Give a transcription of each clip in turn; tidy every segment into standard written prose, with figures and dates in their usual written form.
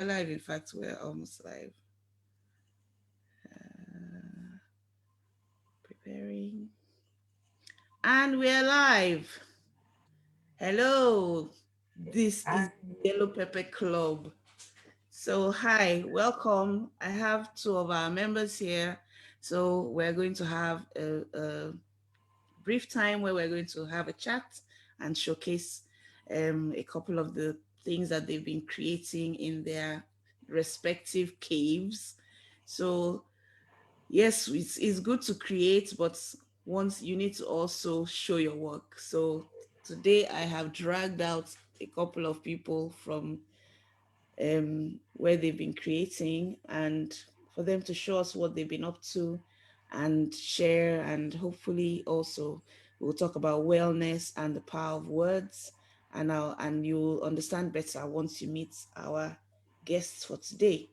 Live, in fact, we're almost live. Uh, Preparing. And we're live. Hello. This is Hi. Yellow Pepper Club. So, hi, welcome. I have two of our members here. So, we're going to have a brief time where we're going to have a chat and showcase a couple of the things that they've been creating in their respective caves. So, yes, it's good to create, but once you need to also show your work. So today I have dragged out a couple of people from where they've been creating and for them to show us what they've been up to and share, and hopefully also we'll talk about wellness and the power of words, and you'll understand better once you meet our guests for today.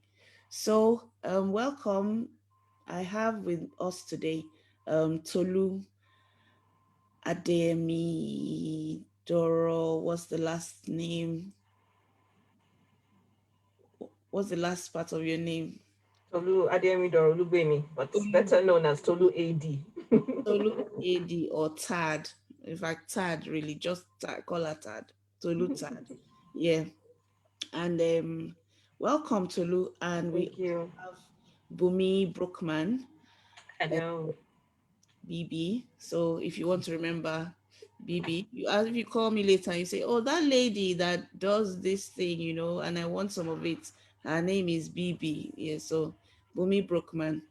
So welcome. I have with us today Tolu Ademi Doro. What's the last name? What's the last part of your name? Tolu Adeyemi Olubemi, but better known as Tolu AD. Tolu AD or Tad. In fact, Tad really just Tad, call her Tad. Tolu Tad. Yeah. And welcome Tolu. And we Thank also you. have Bunmi Brookman, uh, Hello. BB. So if you want to remember BB, if you call me later and you say, oh, that lady that does this thing, and I want some of it. Her name is BB. Yeah. So Bunmi Brookman.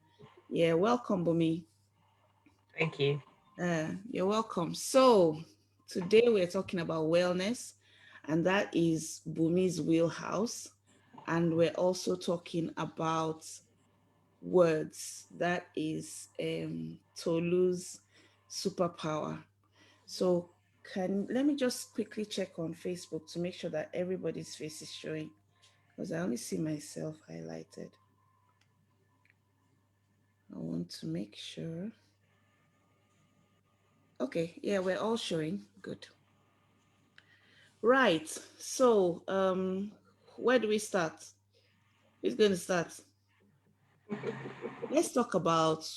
Yeah. Welcome, Bunmi. Thank you. You're welcome. So, today we're talking about wellness, and that is Bumi's wheelhouse. And we're also talking about words, that is Tolu's superpower. So, let me just quickly check on Facebook to make sure that everybody's face is showing because I only see myself highlighted. I want to make sure. Okay, yeah, we're all showing. Good. Right. So, where do we start? Who's going to start? Let's talk about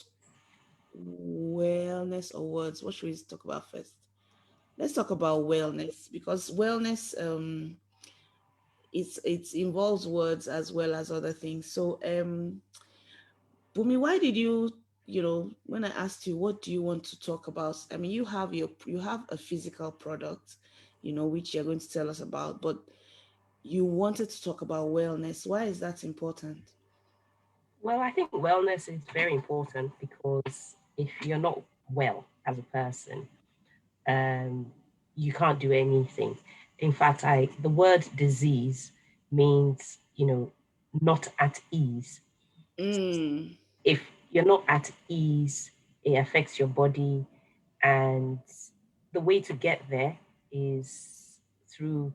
wellness or words. What should we talk about first? Let's talk about wellness because wellness it involves words as well as other things. So, Bumi, why did when I asked you what do you want to talk about? I mean, you have a physical product, which you're going to tell us about, but you wanted to talk about wellness. Why is that important? Well, I think wellness is very important because if you're not well as a person, um, you can't do anything. In fact, the word disease means, not at ease. Mm, If you're not at ease, it affects your body, and the way to get there is through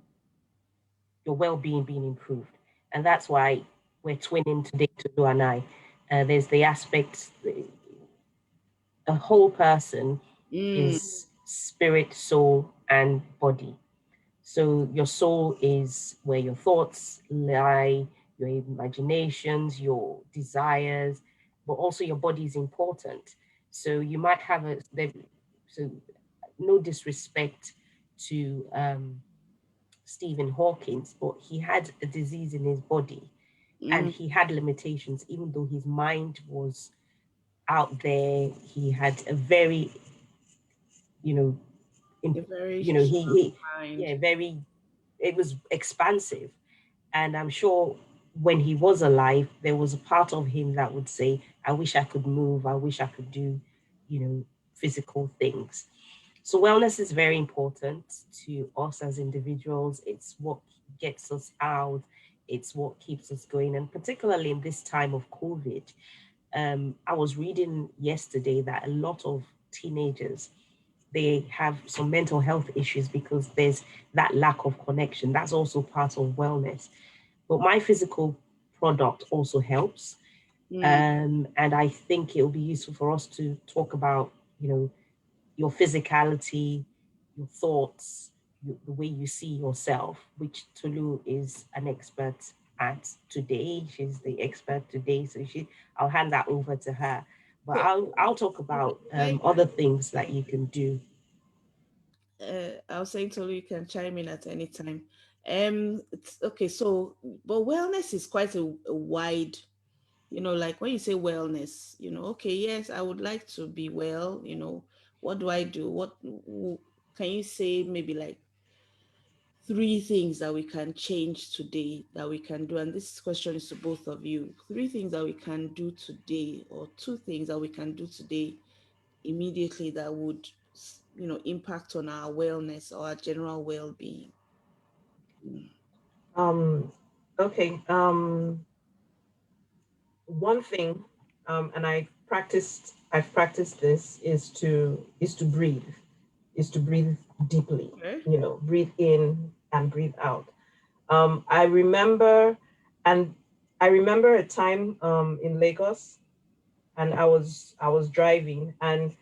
your well-being being improved. And that's why we're twinning today, Tolu and I. There's the aspect, a whole person mm, is spirit, soul, and body. So your soul is where your thoughts lie, your imaginations, your desires, but also your body is important. So you might have so no disrespect to Stephen Hawkins, but he had a disease in his body and mm. he had limitations, even though his mind was out there. He had a very, you know, in, A very he, sharp mind. yeah, very, it was expansive. And I'm sure when he was alive, there was a part of him that would say, I wish I could move. I wish I could do, you know, physical things. So wellness is very important to us as individuals. It's what gets us out. It's what keeps us going. And particularly in this time of COVID, I was reading yesterday that a lot of teenagers, they have some mental health issues because there's that lack of connection. That's also part of wellness. But my physical product also helps. Mm, And I think it will be useful for us to talk about, your physicality, your thoughts, the way you see yourself, which Tolu is an expert at today. She's the expert today, so I'll hand that over to her. But Okay. I'll talk Okay. about other things that you can do. I was saying Tolu, you can chime in at any time. Okay, so but wellness is quite a wide, like when you say wellness, okay, yes, I would like to be well, what do I do? Can you say maybe like three things that we can change today that we can do? And this question is to both of you. Three things that we can do today, or two things that we can do today immediately that would, impact on our wellness or our general well-being. Mm. Um, okay. One thing, and I've practiced this is to breathe, is to breathe deeply. Okay. Breathe in and breathe out. I remember, and I remember a time in Lagos, and I was driving, and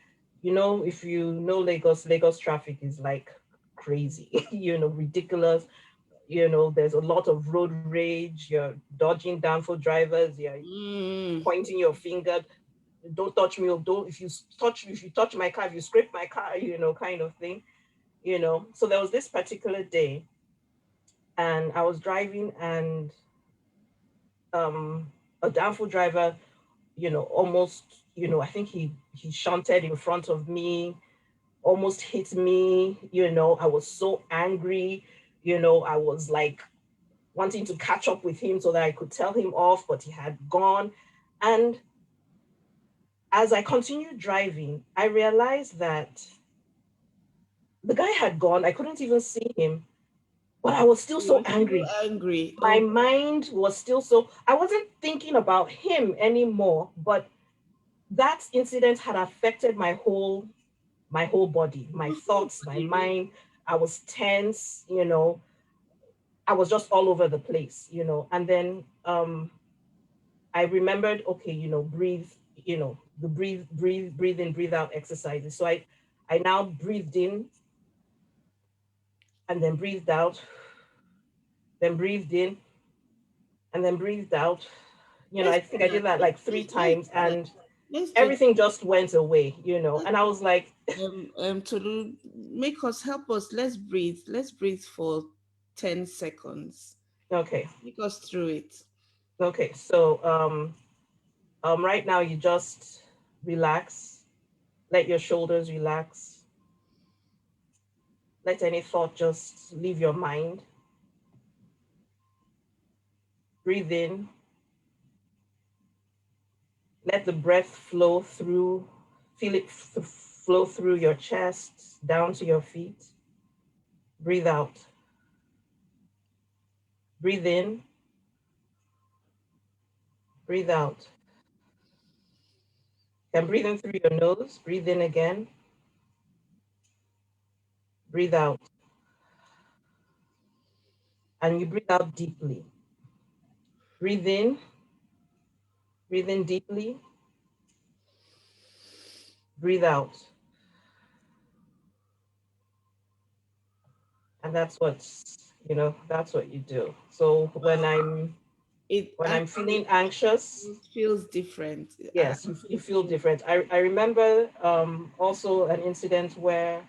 if you know Lagos traffic is like crazy, ridiculous. There's a lot of road rage. You're dodging downfall drivers. You're Mm. pointing your finger. Don't touch me, or don't, if you touch my car, if you scrape my car, kind of thing. So there was this particular day, and I was driving, and a downfall driver, almost, I think he shunted in front of me, almost hit me. I was so angry. I was like wanting to catch up with him so that I could tell him off, but he had gone. And as I continued driving, I realized that the guy had gone. I couldn't even see him, but I was still You so were still angry. angry. My Oh, mind was still so, I wasn't thinking about him anymore, but that incident had affected my whole body, my thoughts, my okay. mind. I was tense. I was just all over the place. And then I remembered, okay, breathe, the breathe in, breathe out exercises. So I now breathed in, and then breathed out, then breathed in, and then breathed out. Let's I do think I that. did that like three Let's times, do that. and Let's do everything just went away. that. And I was like, To make us help us, let's breathe. Let's breathe for 10 seconds. okay, Take us through it. okay. So right now you just relax, let your shoulders relax, let any thought just leave your mind. Breathe in, let the breath flow through, feel it flow through your chest down to your feet. Breathe out. Breathe in, breathe out. And breathe in through your nose. Breathe in again. Breathe out. And you breathe out deeply. Breathe in, breathe in deeply. Breathe out. And that's what you do. So when Wow. I'm It when I'm actually feeling anxious, feels different. I yes, you actually feel feel different. I remember also an incident where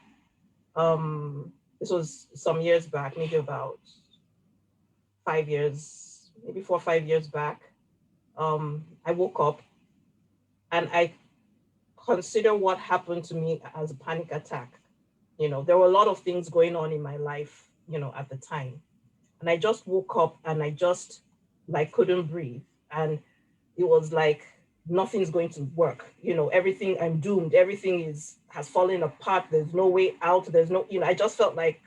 this was some years back, maybe about 5 years, maybe 4 or 5 years back. I woke up, and I consider what happened to me as a panic attack. There were a lot of things going on in my life, at the time. And I just woke up, and I just like couldn't breathe. And it was like nothing's going to work. Everything, I'm doomed. Everything has fallen apart. There's no way out. There's no, I just felt like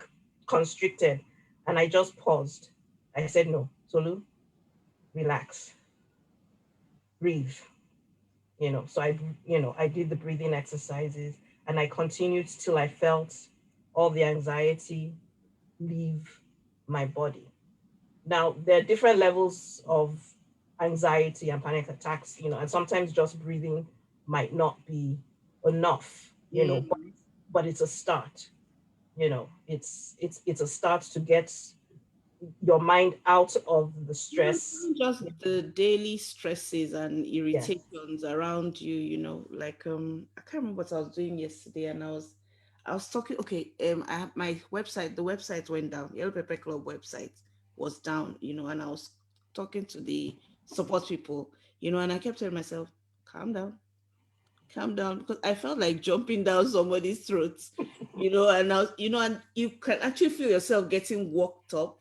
constricted. And I just paused. I said, no, Tolu, relax, breathe. So I did the breathing exercises, and I continued till I felt all the anxiety leave my body. Now, there are different levels of anxiety and panic attacks, and sometimes just breathing might not be enough, mm, but it's a start. It's a start to get your mind out of the No, stress. even just the daily stresses and Yes. irritations around you, like I can't remember what I was doing yesterday, and I was talking. Okay, my website, the website went down. Yellow Pepper Club website was down, and I was talking to the support people, and I kept telling myself, calm down, because I felt like jumping down somebody's throats, and and you can actually feel yourself getting worked up,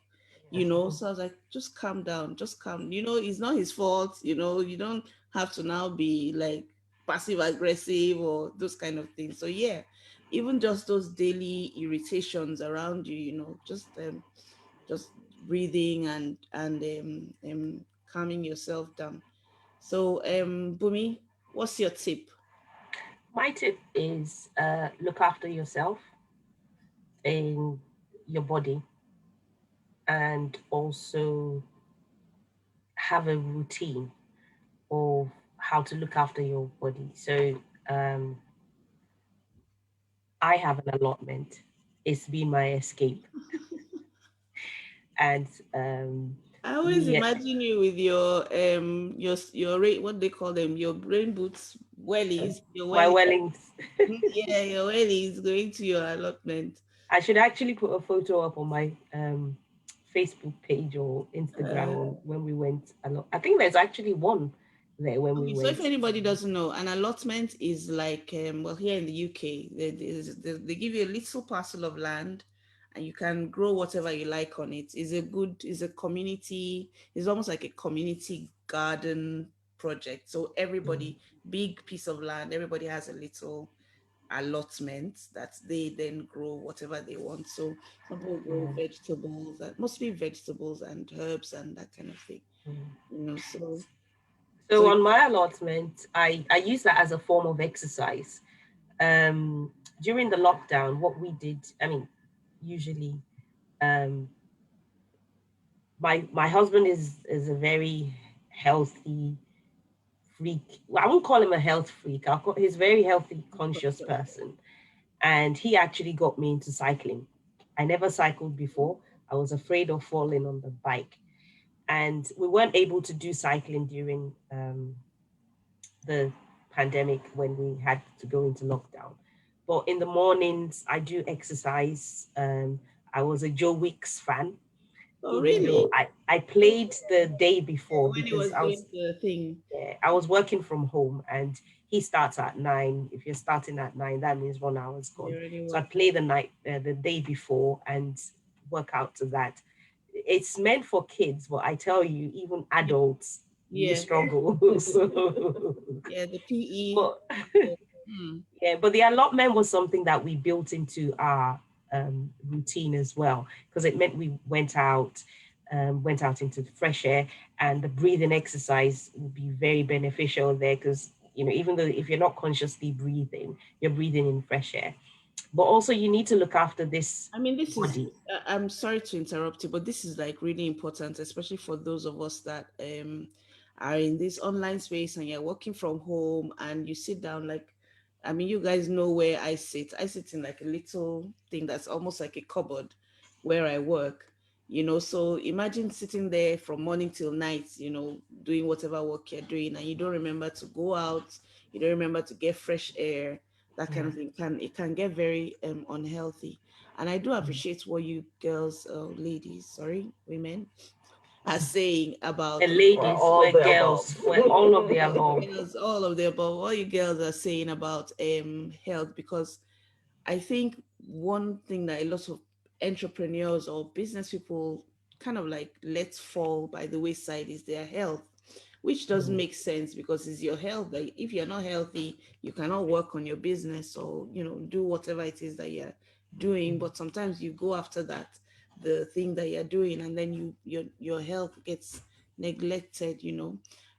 so I was like, just calm down, just calm, it's not his fault, you don't have to now be like passive aggressive or those kind of things. So yeah, even just those daily irritations around you, just breathing and calming yourself down. So Bumi, what's your tip? My tip is look after yourself in your body, and also have a routine of how to look after your body. So um, I have an allotment. It's been my escape, and I always we imagine you with your what they call them, your brain boots, wellies, your my wellies. wellings. Yeah, your wellies going to your allotment. I should actually put a photo up on my Facebook page or Instagram Uh, when we went a lot. I think there's actually one there when we okay, so if went. anybody doesn't know, an allotment is like well, here in the UK, they give you a little parcel of land, and you can grow whatever you like on it. Is a community. It's almost like a community garden project. So Mm, everybody, big piece of land, everybody has a little allotment that they then grow whatever they want. So some people grow mm, vegetables, mostly vegetables and herbs and that kind of thing. mm. So So on my allotment, I use that as a form of exercise. Um, During the lockdown, what we did, I mean, usually, um, my husband is a very healthy freak. Well, I won't call him a health freak. He's a very healthy, conscious person, and he actually got me into cycling. I never cycled before. I was afraid of falling on the bike, and we weren't able to do cycling during the pandemic when we had to go into lockdown. But in the mornings, I do exercise. I was a Joe Wicks fan, oh even really? though I played the day before When he because was doing the thing, I was working from home, and he starts at 9. If you're starting at 9, that means 1 hour's he gone. already So I worked. play the day before, and work out to that. It's meant for kids, but I tell you, even adults, you Yeah, struggle. So, yeah, the PE. but Hmm. yeah, but the allotment was something that we built into our routine as well, because it meant we went out into the fresh air, and the breathing exercise would be very beneficial there, because even though if you're not consciously breathing, you're breathing in fresh air. But also you need to look after this I mean, this is, body. I'm sorry to interrupt you, but this is like really important, especially for those of us that are in this online space and you're working from home and you sit down. Like, I mean, you guys know where I sit. I sit in like a little thing that's almost like a cupboard where I work, So imagine sitting there from morning till night, doing whatever work you're doing, and you don't remember to go out, you don't remember to get fresh air, that kind Yeah. of thing. It can get very unhealthy. And I do Mm. appreciate what you girls, ladies, sorry, women, are saying about And ladies, All we're the above. girls, we're all of the above. girls, all of the above, what you girls are saying about health, because I think one thing that a lot of entrepreneurs or business people kind of like let fall by the wayside is their health, which doesn't Mm, make sense, because it's your health that if you're not healthy, you cannot work on your business or do whatever it is that you're doing. mm, But sometimes you go after that, the thing that you're doing, and then your health gets neglected.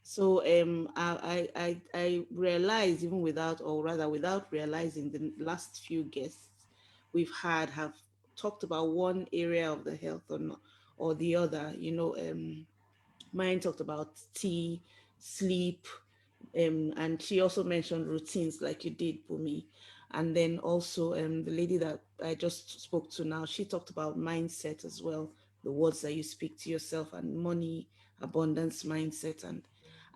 So I realize, even without, or rather without realizing, the last few guests we've had have talked about one area of the health or the other. Mine talked about tea, sleep, and she also mentioned routines like you did, Bumi. And then also the lady that I just spoke to now, she talked about mindset as well, the words that you speak to yourself, and money, abundance mindset,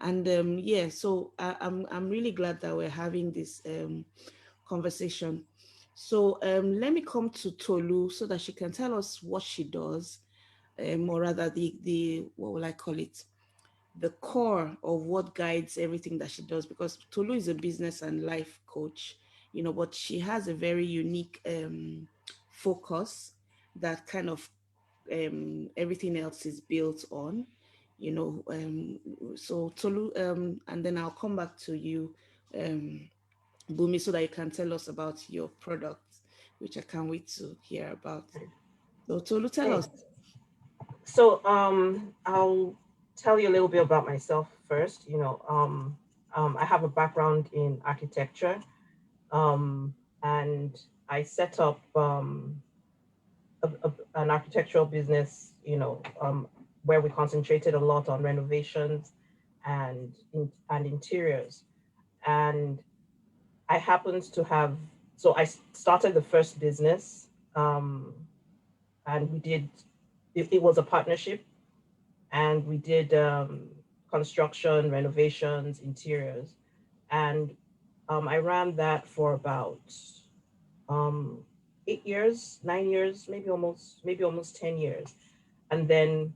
and yeah. So I'm really glad that we're having this conversation. So let me come to Tolu so that she can tell us what she does, or rather the what will I call it, the core of what guides everything that she does, because Tolu is a business and life coach, but she has a very unique focus that kind of everything else is built on, you know. So Tolu, and then I'll come back to you, um, Bumi, so that you can tell us about your product, which I can't wait to hear about. So Tolu, tell Okay. us. So I'll tell you a little bit about myself first. I have a background in architecture, and I set up an architectural business. Where we concentrated a lot on renovations and interiors. And I happened to have so I started the first business, and we did. It was a partnership, and we did construction, renovations, interiors, and I ran that for about um, 8 years, 9 years, maybe almost 10 years, and then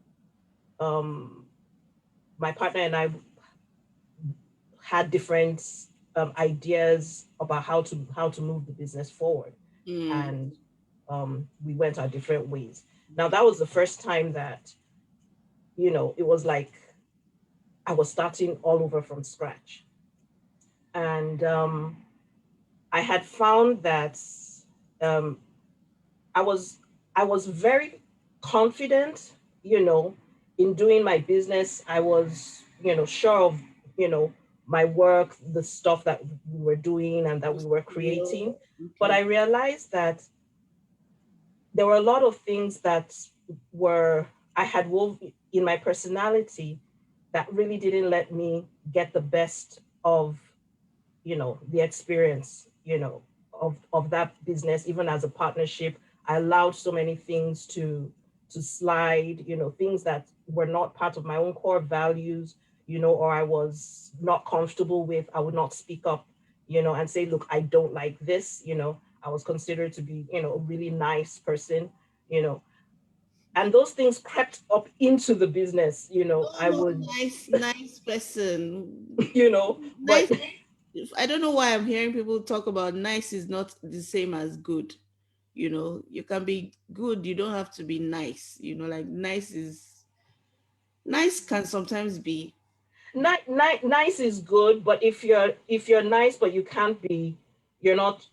um, my partner and I had different ideas about how to move the business forward, Mm, and we went our different ways. Now that was the first time that it was like I was starting all over from scratch. And I had found that um, I was I was very confident, in doing my business. I was, sure of, you know, my work, the stuff that we were doing and that we were real. creating. But I Okay. realized that there were a lot of things that were I had woven in my personality that really didn't let me get the best of the experience of that business. Even as a partnership, I allowed so many things to slide, things that were not part of my own core values, or I was not comfortable with. I would not speak up, and say, look, I don't like this. I was considered to be a really nice person, you know and those things crept up into the business. I Oh, would nice, nice person. but Nice. I don't know why I'm hearing people talk about nice is not the same as good. You can be good, you don't have to be nice. Like nice can sometimes be. nice is good, but if you're nice but you can't be, you're not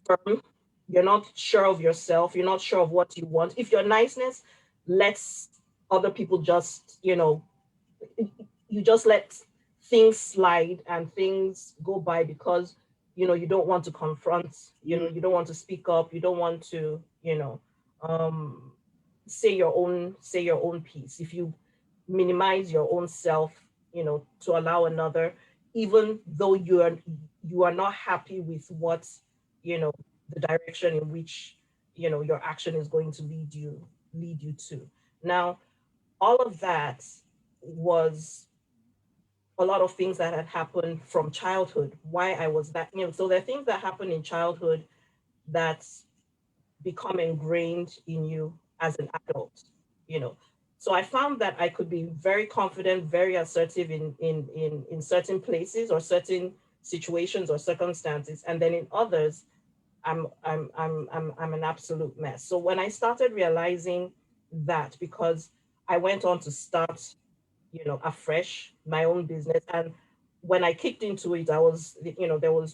firm, you're not sure of yourself, you're not sure of what you want. If your niceness lets other people just, you just let things slide and things go by because you don't want to confront, Mm, you don't want to speak up, you don't want to, um say your own piece. If you minimize your own self, to allow another, even though you are not happy with what, you know the direction in which your action is going to lead you to. Now, all of that was a lot of things that had happened from childhood, why I was that. So there are things that happen in childhood that become ingrained in you as an adult. you know so I found that I could be very confident, very assertive in certain places or certain situations or circumstances, and then in others I'm an absolute mess. So when I started realizing that, because I went on to start, afresh my own business, and when I kicked into it, I was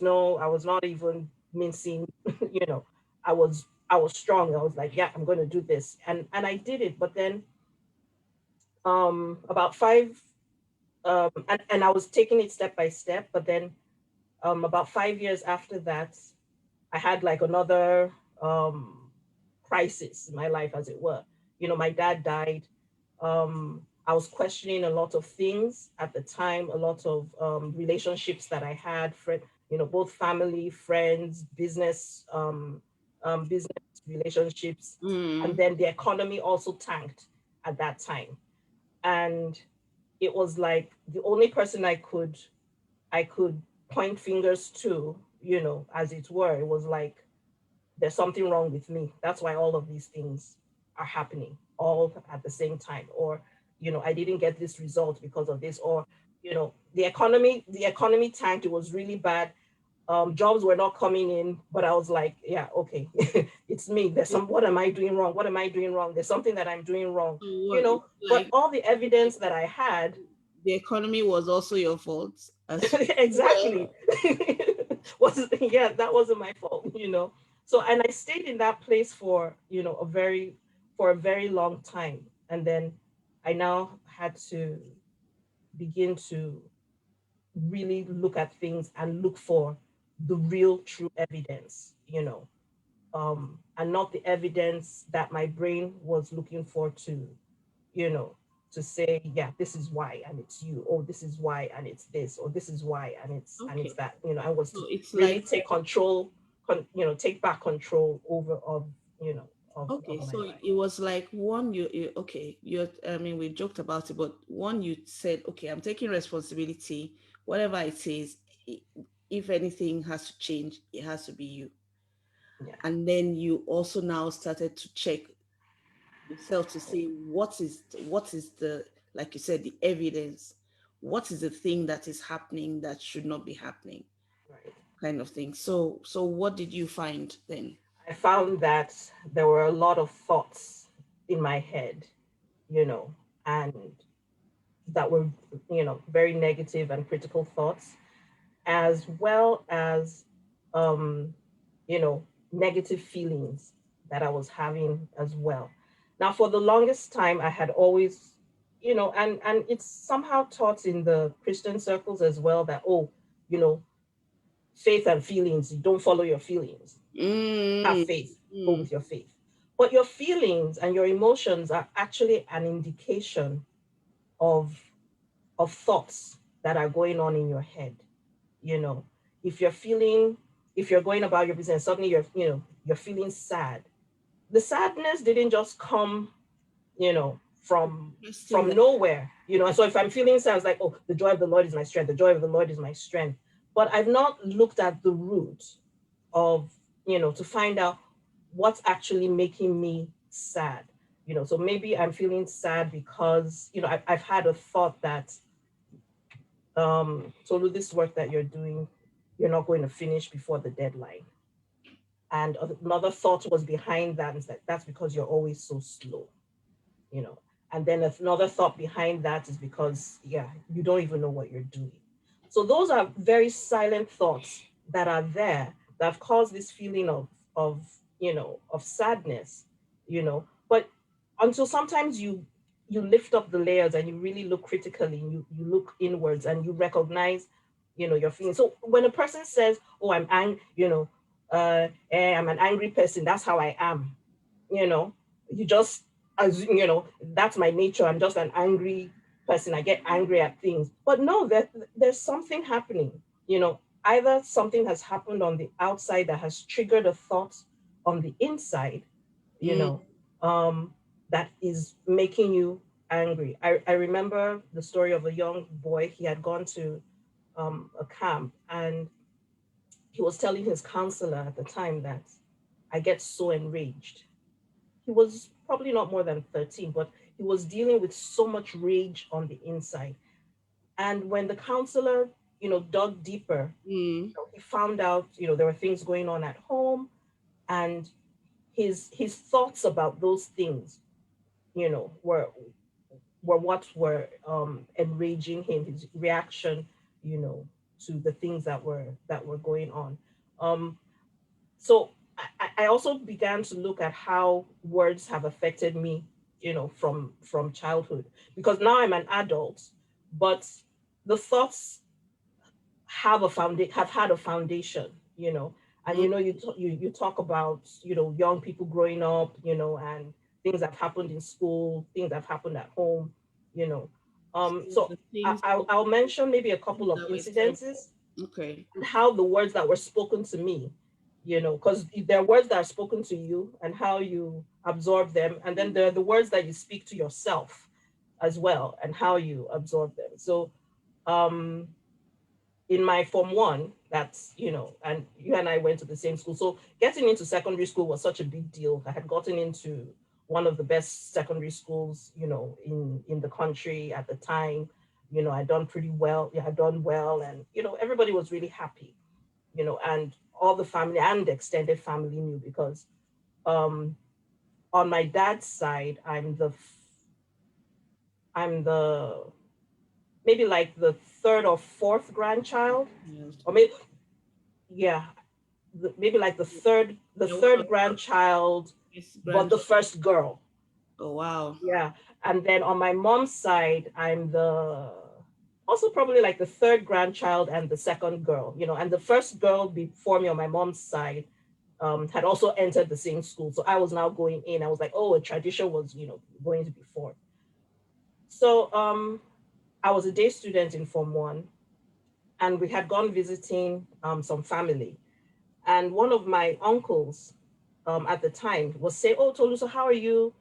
not even mincing, you know, I was strong. I was like, yeah, I'm going to do this, and I did it. But then, about five, and I was taking it step by step. But then, about 5 years after that, I had like another crisis in my life, as it were. My dad died. I was questioning a lot of things at the time, a lot of relationships that I had, both family, friends, business relationships, and mm, then the economy also tanked. at that time. And it was like the only person I could point fingers to, as it were. It was like there's something wrong with me. That's why all of these things are happening all at the same time. Or, I didn't get this result because of this. Or, the economy tanked. It was really bad. Jobs were not coming in, but I was like, yeah, okay, it's me. What am I doing wrong? What am I doing wrong? There's something that I'm doing wrong, So what it's but like all the evidence that I had. the economy was also your fault as Exactly. well. Was Yeah, that wasn't my fault. So, and I stayed in that place for a very long time, and then I now had to begin to really look at things and look for the real true evidence, and not the evidence that my brain was looking for you know to say, yeah, this is why and it's you, or this is why and it's this, or this is why and it's Okay. that. I was to So it's really like take control, take back control over of you know of okay, my so life. it was like one okay, I mean we joked about it, but one you said, okay, I'm taking responsibility, whatever it is, i- if anything has to change, it has to be you. Yeah, And then you also now started to check yourself to say what is the, like you said, the evidence, what is the thing that is happening that should not be happening, right. kind of thing. So what did you find then? I found that there were a lot of thoughts in my head, you know, and that were, very negative and critical thoughts, as well as, um, negative feelings that I was having as well. Now, for the longest time, I had always, and it's somehow taught in the Christian circles as well that, oh, you know, faith and feelings, you don't follow your feelings. Have Mm, faith, go mm, with your faith. But your feelings and your emotions are actually an indication of thoughts that are going on in your head. You know, if you're feeling, if you're going about your business, suddenly you're feeling sad. The sadness didn't just come, interesting from that. nowhere. And so if I'm feeling sad, it's like, oh, the joy of the Lord is my strength. The joy of the Lord is my strength. But I've not looked at the root of, to find out what's actually making me sad. So maybe I'm feeling sad because, I've had a thought that, Tolu, this work that you're doing, you're not going to finish before the deadline. And another thought was behind that is that that's because you're always so slow, you know. And then another thought behind that is because, yeah, you don't even know what you're doing. So those are very silent thoughts that are there that have caused this feeling of sadness, But until sometimes you lift up the layers and you really look critically, and you look inwards and you recognize, your feelings. So when a person says, "Oh, I'm angry," I'm an angry person. That's how I am. You know, you just as that's my nature. I'm just an angry person. I get angry at things. But no, there's something happening. Either something has happened on the outside that has triggered a thought on the inside, you Mm, know, um, that is making you angry. I remember the story of a young boy. He had gone to a camp, and he was telling his counselor at the time that I get so enraged. He was probably not more than 13, but he was dealing with so much rage on the inside. And when the counselor, dug deeper, mm, he found out, there were things going on at home, and his thoughts about those things, were what were enraging him, his reaction, you know, to the things that were going on. Um, so I also began to look at how words have affected me, from childhood, because now I'm an adult, but the thoughts have had a foundation, and mm. you talk about young people growing up, and things that have happened in school, things that have happened at home, you know. So So the things, I'll mention maybe a things couple of that were said. incidences Okay. and how the words that were spoken to me, because there are words that are spoken to you and how you absorb them, and then there are the words that you speak to yourself as well and how you absorb them. So um in my form one, that's, and you and I went to the same school. So getting into secondary school was such a big deal. I had gotten into one of the best secondary schools, in the country at the time. I'd done pretty well. Yeah, I'd done well, and everybody was really happy. And all the family and the extended family knew, because um, on my dad's side, I'm the maybe like the third or fourth grandchild, Yes. or maybe, yeah, maybe like the You're one of third grandchild, his but the grandchildren. first girl. Oh wow. Yeah. And then on my mom's side, I'm the also probably like the third grandchild and the second girl, and the first girl before me on my mom's side had also entered the same school. So I was now going in. I was like, oh, a tradition was, going to be formed. So I was a day student in Form 1, and we had gone visiting some family. And one of my uncles at the time was saying, oh, Tolu, so how are you?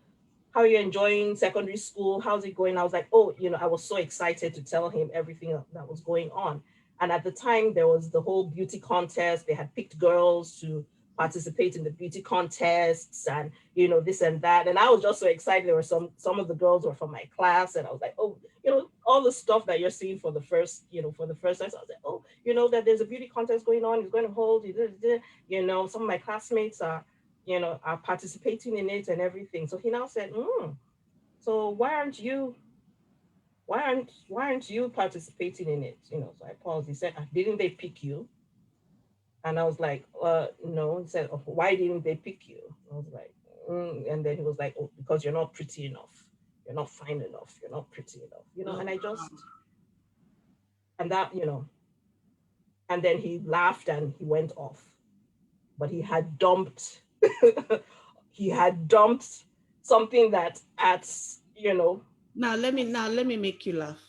How are you enjoying secondary school? How's it going? I was like, oh, I was so excited to tell him everything that was going on. And at the time, there was the whole beauty contest. They had picked girls to participate in the beauty contests, and this and that. And I was just so excited. There were some of the girls were from my class, and I was like, oh, all the stuff that you're seeing for the first, for the first time. So I was like, oh, that there's a beauty contest going on. It's going to hold. Some of my classmates are participating in it and everything. So he now said, so why aren't you participating in it? So I paused. He said, didn't they pick you? And I was like, no. He said, oh, why didn't they pick you? I was like, and then he was like, oh, because you're not pretty enough. You're not fine enough. You're not pretty enough. Oh, And I just, and that, and then he laughed and he went off. But he had dumped something that at, now let me make you laugh.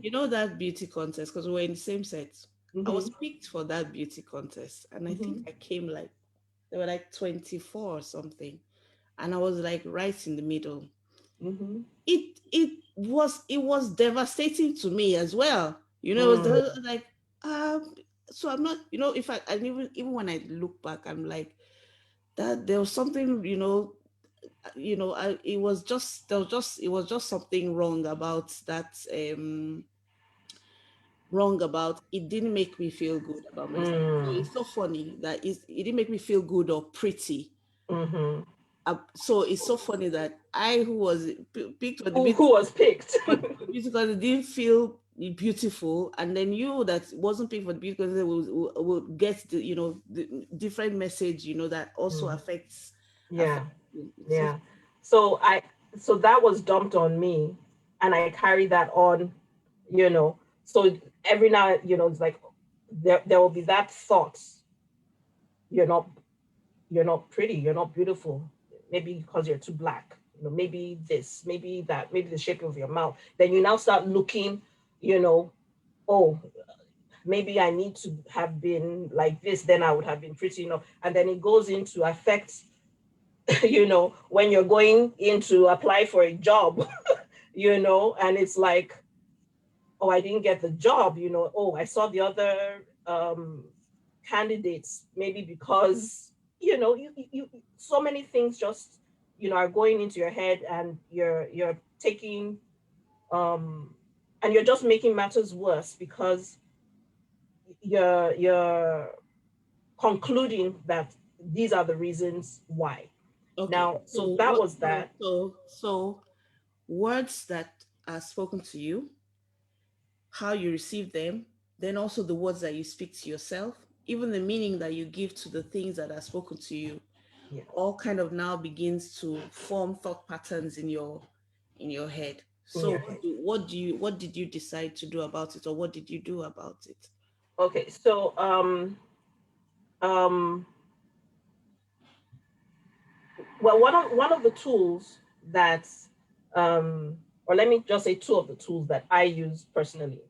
You know that beauty contest, because we were in the same set. I was hmm picked for that beauty contest, and I think hmm I came like they were like 24 or something, and I was like right in the middle. hmm It was devastating to me as well. It was mm, like so I'm not, if I and even when I look back, I'm like that there was something, it was just something wrong about it. Didn't make me feel good about myself. So mm, it's so funny that it didn't make me feel good or pretty. hmm So it's so funny that I, who was picked for the who was picked? beauty because it didn't feel beautiful, and then you that wasn't picked for the beauty because will get the different message, that also Mm, affects yeah, you. It's so yeah. So that was dumped on me, and I carry that on, you know. So every now, it's like there will be that thought, you're not you're not pretty, you're not beautiful, maybe because you're too black, maybe this, maybe that, maybe the shape of your mouth. Then you now start looking, you know, oh, maybe I need to have been like this, then I would have been pretty enough. And then it goes into affect, when you're going in to apply for a job, and it's like, oh, I didn't get the job, oh, I saw the other candidates, maybe because, so many things just, are going into your head, and you're taking, um, and you're just making matters worse, because you're concluding that these are the reasons why. okay. Now, so So that what? was So that. so so words that are spoken to you, how you receive them, then also the words that you speak to yourself, even the meaning that you give to the things that are spoken to you, Yeah. all kind of now begins to form thought patterns in your head. In So your head. what did you decide to do about it, or what did you do about it? Okay, so um well, one of the tools that, or let me just say two of the tools that I use personally.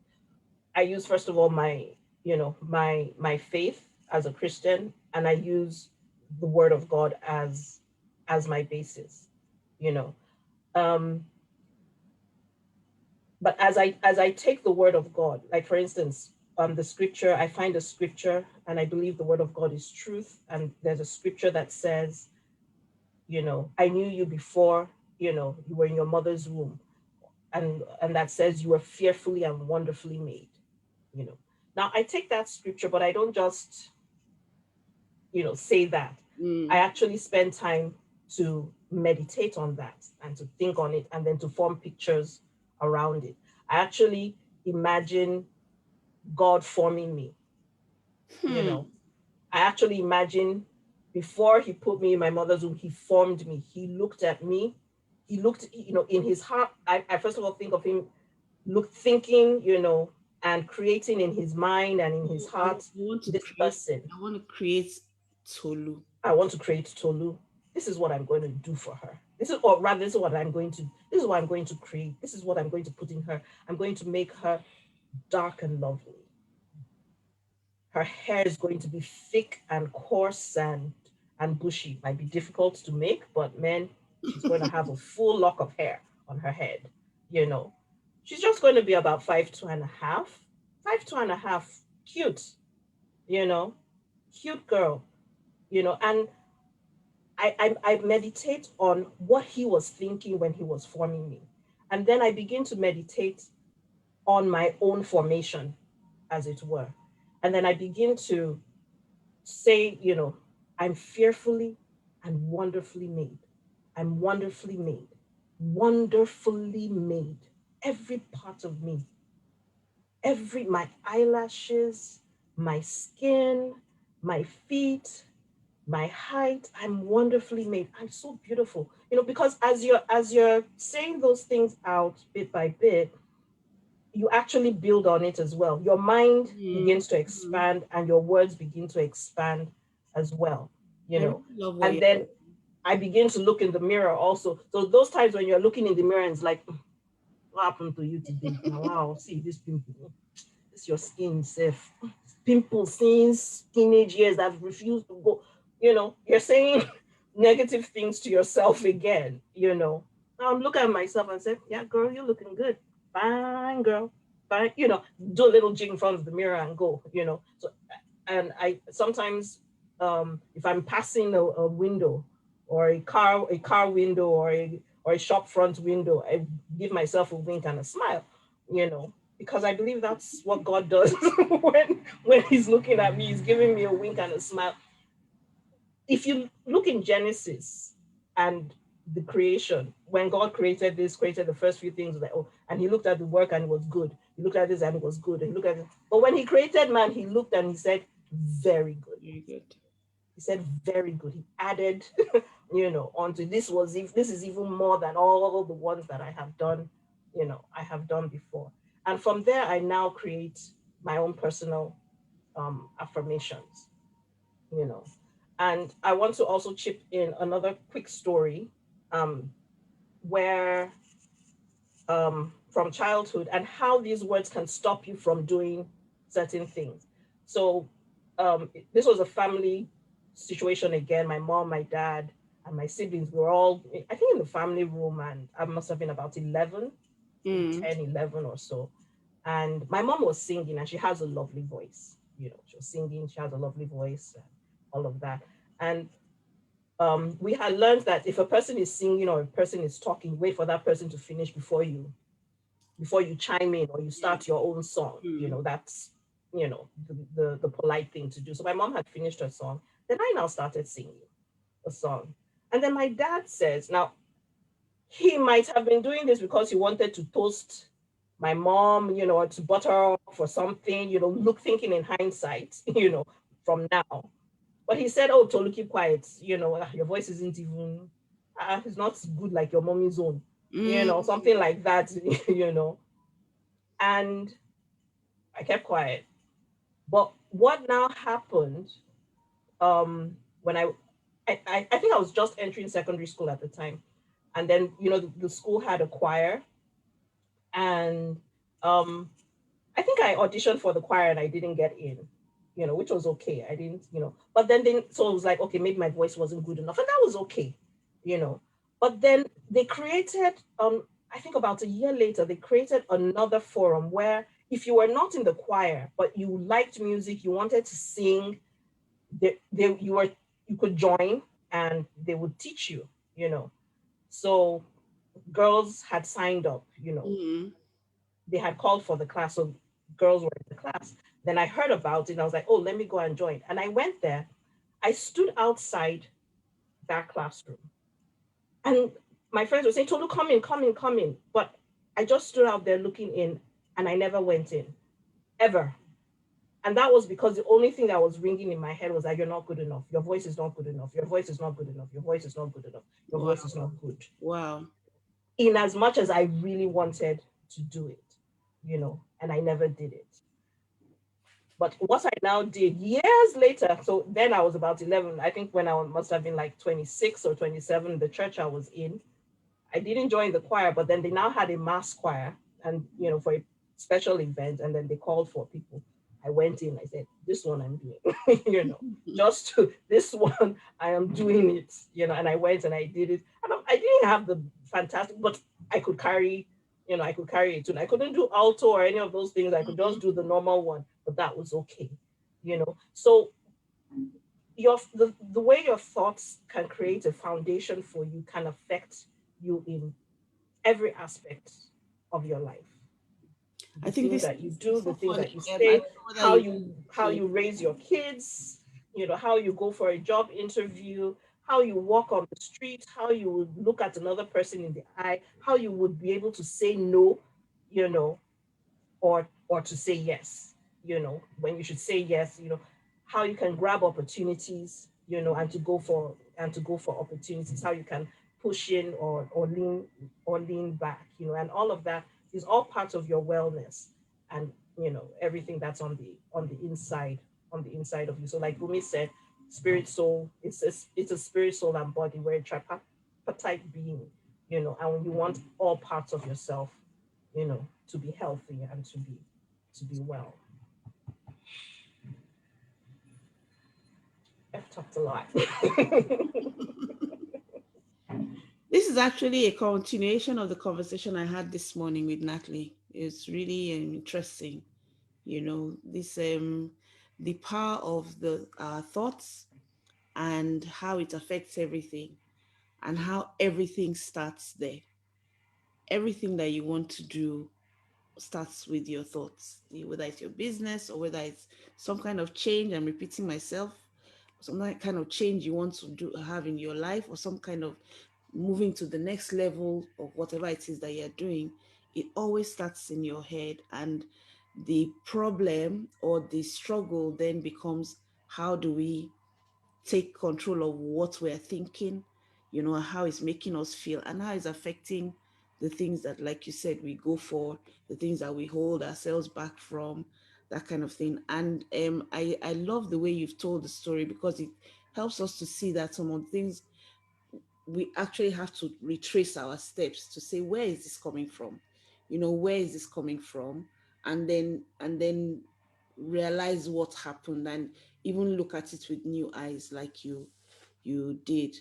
I use, first of all, my faith. as a Christian, and I use the Word of God as my basis, you know. Um, but as I take the Word of God, like for instance, the scripture, I find a scripture, and I believe the Word of God is truth. And there's a scripture that says, I knew you before, you were in your mother's womb, and that says you were fearfully and wonderfully made. you know Now I take that scripture, but I don't just say that. I Mm. actually spend time to meditate on that and to think on it, and then to form pictures around it. I actually imagine God forming me. you Hmm. know I actually imagine, before he put me in my mother's womb, he formed me. He looked at me. He looked, in his heart. I first of all think of him thinking, and creating in his mind and in his Oh, I heart, want to this create. person. I want to create Tolu. I want to create Tolu. This is what I'm going to do for her. Or rather, this is what I'm going to create. This is what I'm going to put in her. I'm going to make her dark and lovely. Her hair is going to be thick and coarse and bushy. Might be difficult to make, but man, she's going to have a full lock of hair on her head. You know, she's just going to be about 5'2.5". 5'2.5", cute. You know, cute girl. And I meditate on what he was thinking when he was forming me, and then I begin to meditate on my own formation, as it were, and then I begin to say, I'm fearfully and wonderfully made. I'm wonderfully made. Wonderfully made. Every part of me, my eyelashes, my skin, my feet, my height, I'm wonderfully made. I'm so beautiful. Because as you're saying those things out bit by bit, you actually build on it as well. Your mind Mm. begins to Mm. expand, and your words begin to expand as well, I really love what and you're then I begin to look in the mirror also. So those times when you're looking in the mirror and it's like, what happened to you today? Now, wow, see this pimple. This your skin safe. Pimple since teenage years that have refused to go. You're saying negative things to yourself again. Now I'm looking at myself and say, yeah, girl, you're looking good. Fine, girl. Fine. Do a little jig in front of the mirror and go. So, and I sometimes, if I'm passing a window, or a car window, or a shop front window, I give myself a wink and a smile, because I believe that's what God does when He's looking at me. He's giving me a wink and a smile. If you look in Genesis and the creation, when God created the first few things, like, oh, and He looked at the work and it was good. He looked at this and it was good. And he looked at it. But when He created man, He looked and He said, very good. very good. He said, very good. He added, onto this is even more than all the ones that I have done before. And from there, I now create my own personal affirmations, you know. And I want to also chip in another quick story, um, where from childhood, and how these words can stop you from doing certain things. So this was a family situation again. My mom, my dad, and my siblings were all, I think, in the family room, and I must have been about 11, maybe Mm. 10, 11 or so. And my mom was singing, and she has a lovely voice. She was singing, she has a lovely voice, and all of that. And we had learned that if a person is singing or a person is talking, wait for that person to finish before you chime in or you start your own song. Mm. That's the polite thing to do. So my mom had finished her song. Then I now started singing a song. And then my dad says, now he might have been doing this because he wanted to toast my mom, or to butter her up for something, look thinking in hindsight, from now. But he said, oh, Tolu, keep quiet. Your voice isn't even, it's not good like your mommy's own, Mm. something like that, And I kept quiet. But what now happened, when I think I was just entering secondary school at the time. And then, the school had a choir. And um, I think I auditioned for the choir and I didn't get in, which was okay. I didn't, but then so it was like, okay, maybe my voice wasn't good enough, and that was okay, you know. But then they created, I think about a year later, they created another forum where if you were not in the choir but you liked music, you wanted to sing, you could join and they would teach you, you know. So girls had signed up, Mm. they had called for the class, so girls were in the class. Then I heard about it and I was like, oh, let me go and join. And I went there. I stood outside that classroom and my friends were saying, Tolu, come in, come in, come in. But I just stood out there looking in and I never went in, ever. And that was because the only thing that was ringing in my head was that you're not good enough. Your voice is not good enough. Your voice is not good enough. Your voice is not good enough. Your Wow. voice is not good. Wow. In as much as I really wanted to do it, and I never did it. But what I now did years later, so then I was about 11, I think when I must have been like 26 or 27, the church I was in, I didn't join the choir, but then they now had a mass choir and, for a special event. And then they called for people. I went in, I said, this one I'm doing, just to this one, I am doing it, and I went and I did it. And I didn't have the fantastic, but I could carry, I could carry a tune. I couldn't do alto or any of those things. I could just Mhm. do the normal one, but that was okay. So the way your thoughts can create a foundation for you can affect you in every aspect of your life. I The think things this that you is do, the so things funny. that you I don't say, know whether how you you to. raise your kids, how you go for a job interview, how you walk on the street, how you would look at another person in the eye, how you would be able to say no, you know, or to say yes, when you should say yes, how you can grab opportunities, and to go for opportunities, how you can push in or lean back, and all of that is all part of your wellness, and everything that's on the inside of you. So like Bumi said, spirit, soul, it's a spirit, soul, and body. We're a tripartite being, and you want all parts of yourself, to be healthy and to be well. I've talked a lot. This is actually a continuation of the conversation I had this morning with Natalie. It's really interesting, this the power of the thoughts and how it affects everything and how everything starts there. Everything that you want to do starts with your thoughts, whether it's your business or whether it's some kind of change. I'm repeating myself, some kind of change you want to do have in your life, or some kind of moving to the next level of whatever it is that you're doing. It always starts in your head, and the problem or the struggle then becomes, how do we take control of what we're thinking, how it's making us feel and how it's affecting the things that, like you said, we go for, the things that we hold ourselves back from, that kind of thing. And I love the way you've told the story, because it helps us to see that some of the things we actually have to retrace our steps to say, where is this coming from, where is this coming from, and then realize what happened, and even look at it with new eyes, like you did.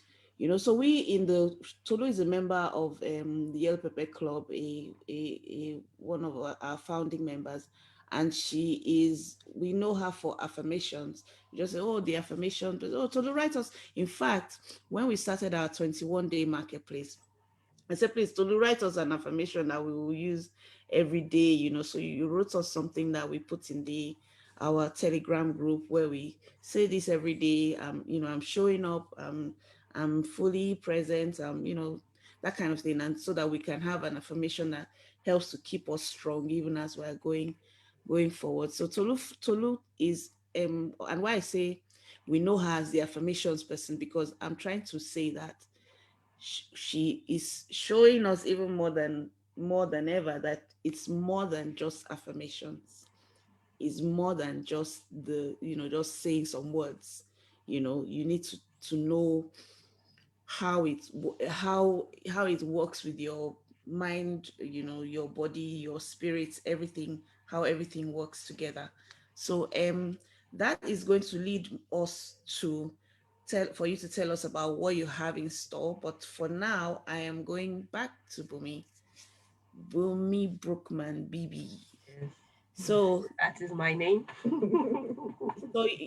So we in the Tolu is a member of the Yellow Pepper Club, a one of our founding members, and we know her for affirmations. You just say, oh, the affirmation, oh, Tolu, write us. In fact, when we started our 21-day marketplace, I said, please, Tolu, write us an affirmation that we will use every day, So you wrote us something that we put in our Telegram group, where we say this every day. I'm showing up, I'm fully present, that kind of thing. And so that we can have an affirmation that helps to keep us strong, even as we're going forward. So Tolu is, and why I say we know her as the affirmations person, because I'm trying to say that she is showing us even more than ever that it's more than just affirmations. It's more than just just saying some words. You need to know how it works with your mind, your body, your spirit, everything, how everything works together. So That is going to lead us to for you to tell us about what you have in store. But for now, I am going back to Bunmi Brookman BB. Yes. So That is my name.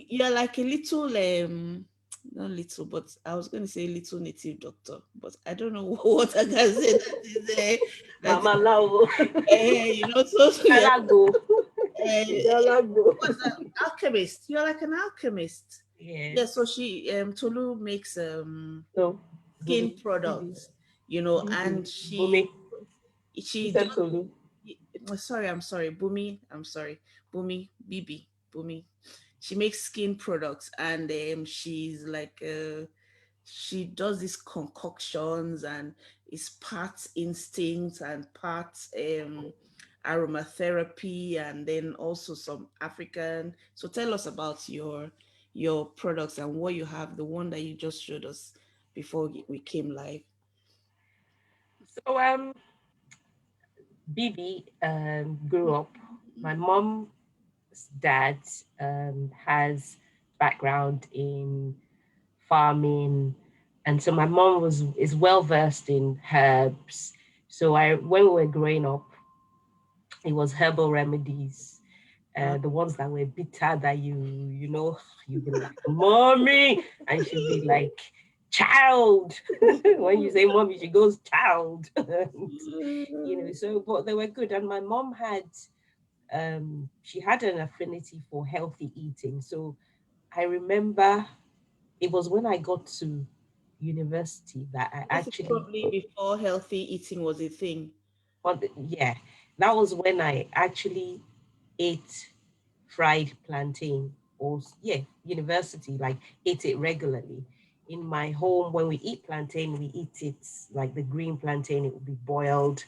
you're like a little not little, but I was going to say little native doctor, but I don't know what I can say. That is Mama Lao. so yeah. Alago. It's Uh, Alago. what's that? Alchemist. You're like an alchemist. Yeah. So Yes. she Tolu makes No. skin Bumi. Bibi. products, Bibi. and Bumi. You she said does. Tolu. Sorry, I'm sorry, Bumi. I'm sorry, Bumi Bibi Bumi. She makes skin products, and she's like she does these concoctions, and it's parts instinct and parts aromatherapy, and then also some African. So tell us about your products and what you have, the one that you just showed us before we came live. So Bibi grew up. My mom's dad has background in farming, and so my mom was is well versed in herbs. So I when we were growing up, it was herbal remedies, Wow. the ones that were bitter that you'd be like, mommy, and she'd be like, child. When you say mommy, she goes child. And, so but they were good. And my mom had she had an affinity for healthy eating. So I remember it was when I got to university that I This is actually, probably before healthy eating was a thing. but yeah, that was when I actually ate fried plantain, or yeah, university, like ate it regularly. In my home, when we eat plantain, we eat it like the green plantain, it would be boiled.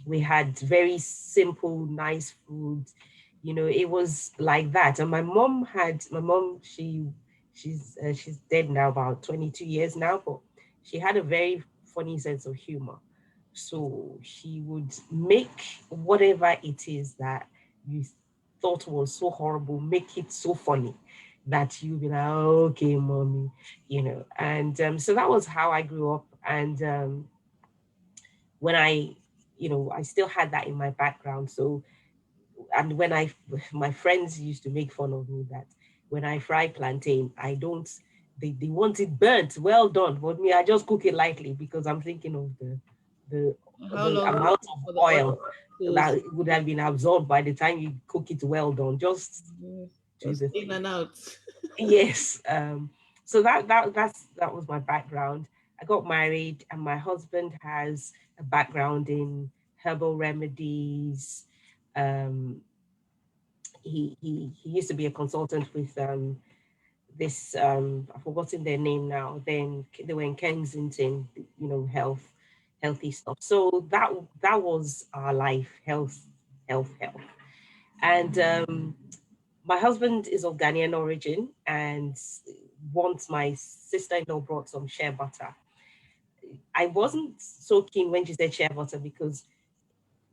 We had very simple, nice food. It was like that. And my mom, she's dead now, about 22 years now, but she had a very funny sense of humor. So she would make whatever it is that you thought was so horrible, make it so funny that you'll be like, okay, mommy, And so that was how I grew up. And when I still had that in my background. So, and when my friends used to make fun of me that when I fry plantain, I don't, they want it burnt, well done. But me, I just cook it lightly because I'm thinking of the, How the long amount of for the oil oil to that would have been absorbed by the time you cook it well done. Just do just the in thing. and out? Yes. So that was my background. I got married, and my husband has a background in herbal remedies. Um, he used to be a consultant with this I've forgotten their name now. Then they were in Kensington, healthy stuff. So that was our life, health. And my husband is of Ghanaian origin, and once my sister-in-law brought some shea butter. I wasn't so keen when she said shea butter because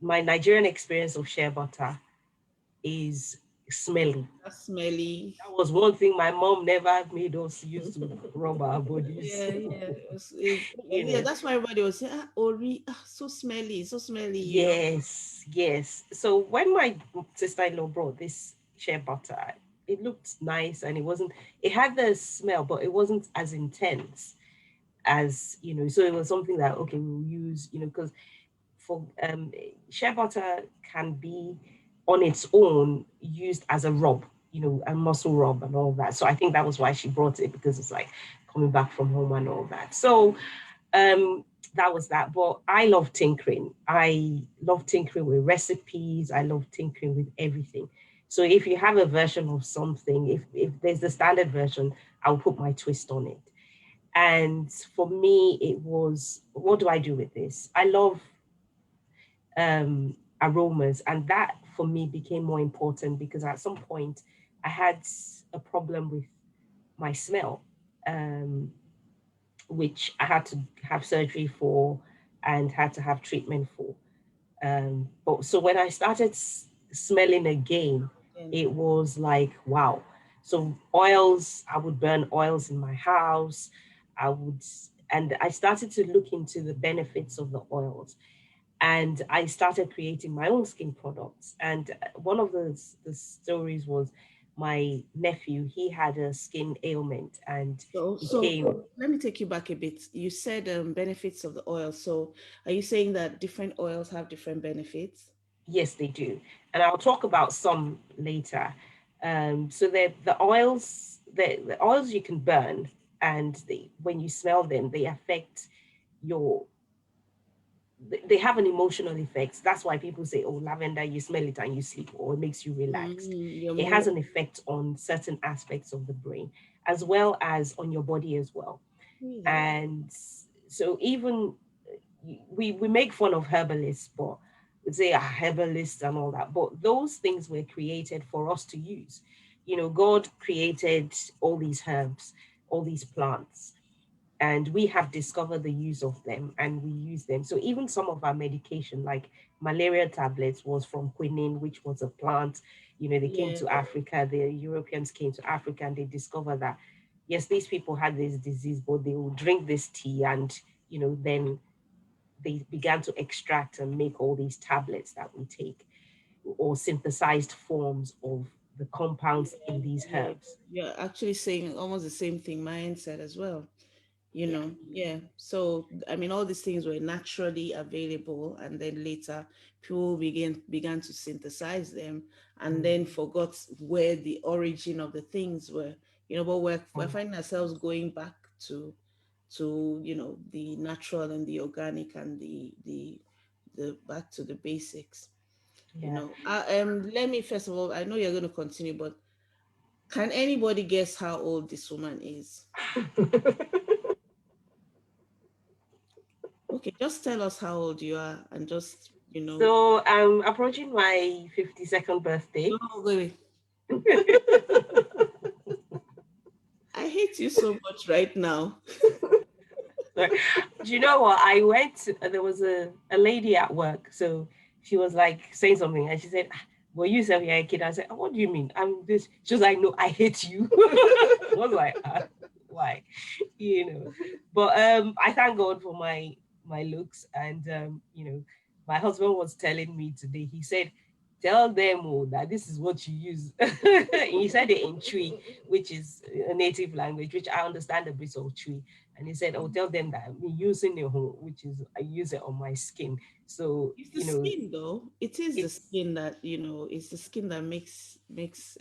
my Nigerian experience of shea butter is smelly. That's smelly. That was one thing my mom never made us use to rub our bodies. Yeah. Yeah, you know. that's why everybody was saying, Ori, so smelly, so smelly. Yes. So when my sister-in-law brought this shea butter, it looked nice, and it had the smell, but it wasn't as intense as, so it was something that, okay, we'll use, because for shea butter can be on its own used as a rub, a muscle rub and all that. So I think that was why she brought it, because it's like coming back from home and all that. So um that was that. But I love tinkering. I love tinkering with recipes. I love tinkering with everything. So if you have a version of something, if there's the standard version, I'll put my twist on it. And for me, it was, what do I do with this? I love aromas, and that for me became more important because at some point I had a problem with my smell, um, which I had to have surgery for and had to have treatment for. But so when I started smelling again, And it was like wow. So oils, I would burn oils in my house. I would, and I started to look into the benefits of the oils, and I started creating my own skin products. And one of the stories was my nephew. He had a skin ailment, and So, he so came. let me take you back a bit. You said benefits of the oil. So, are you saying that different oils have different benefits? Yes, they do, and I'll talk about some later. So the oils, the oils you can burn, and when you smell them, they affect your they have an emotional effect. That's why people say, oh, lavender, you smell it and you sleep, or it makes you relaxed. Your It has mood. an effect on certain aspects of the brain, as well as on your body as well. Really? And so even we make fun of herbalists, but we say herbalists and all that. But those things were created for us to use. God created all these herbs, all these plants, and we have discovered the use of them and we use them. So even some of our medication, like malaria tablets, was from quinine, which was a plant. They came Yeah. to Africa, the Europeans came to Africa, and they discovered that yes, these people had this disease, but they would drink this tea, and then they began to extract and make all these tablets that we take, or synthesized forms of the compounds in these Yeah. herbs. You're actually saying almost the same thing mine said as well. Yeah. Yeah. So, I mean, all these things were naturally available, and then later people began to synthesize them, and Mm, then forgot where the origin of the things were. But we're mm, finding ourselves going back to the natural and the organic and the back to the basics. yeah. Let me first of all, I know you're going to continue, but can anybody guess how old this woman is? Okay, just tell us how old you are and just, So I'm approaching my 52nd no, birthday. wait, I hate you so much right now. Sorry. Do you know what? There was a lady at work. So she was like saying something, and she said, "Ah, well, you said you're a kid." I said, "Oh, what do you mean? I'm this." She was like, "No, I hate you." I was like, why? But I thank God for my looks, and my husband was telling me today. He said, "Tell them that this is what you use." He said it in Tree, which is a native language, which I understand a bit of Tree. And he said, "Oh, tell them that I'm using it, which is I use it on my skin." So It's the skin, though. It is the it's skin that, it's the skin that makes makes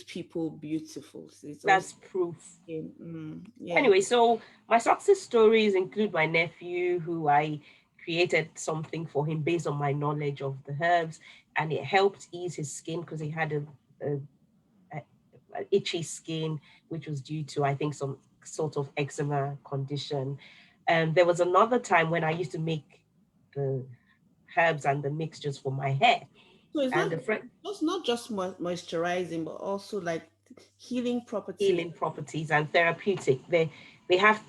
people beautiful. So it's also that's proof. skin. Yeah. Anyway, so my success stories include my nephew, who I created something for him based on my knowledge of the herbs, and it helped ease his skin because he had a, a itchy skin, which was due to, I think, some sort of eczema condition. And there was another time when I used to make the herbs and the mixtures for my hair, So it's and not the friend just not just moisturizing, but also like healing properties. healing properties and therapeutic. They have,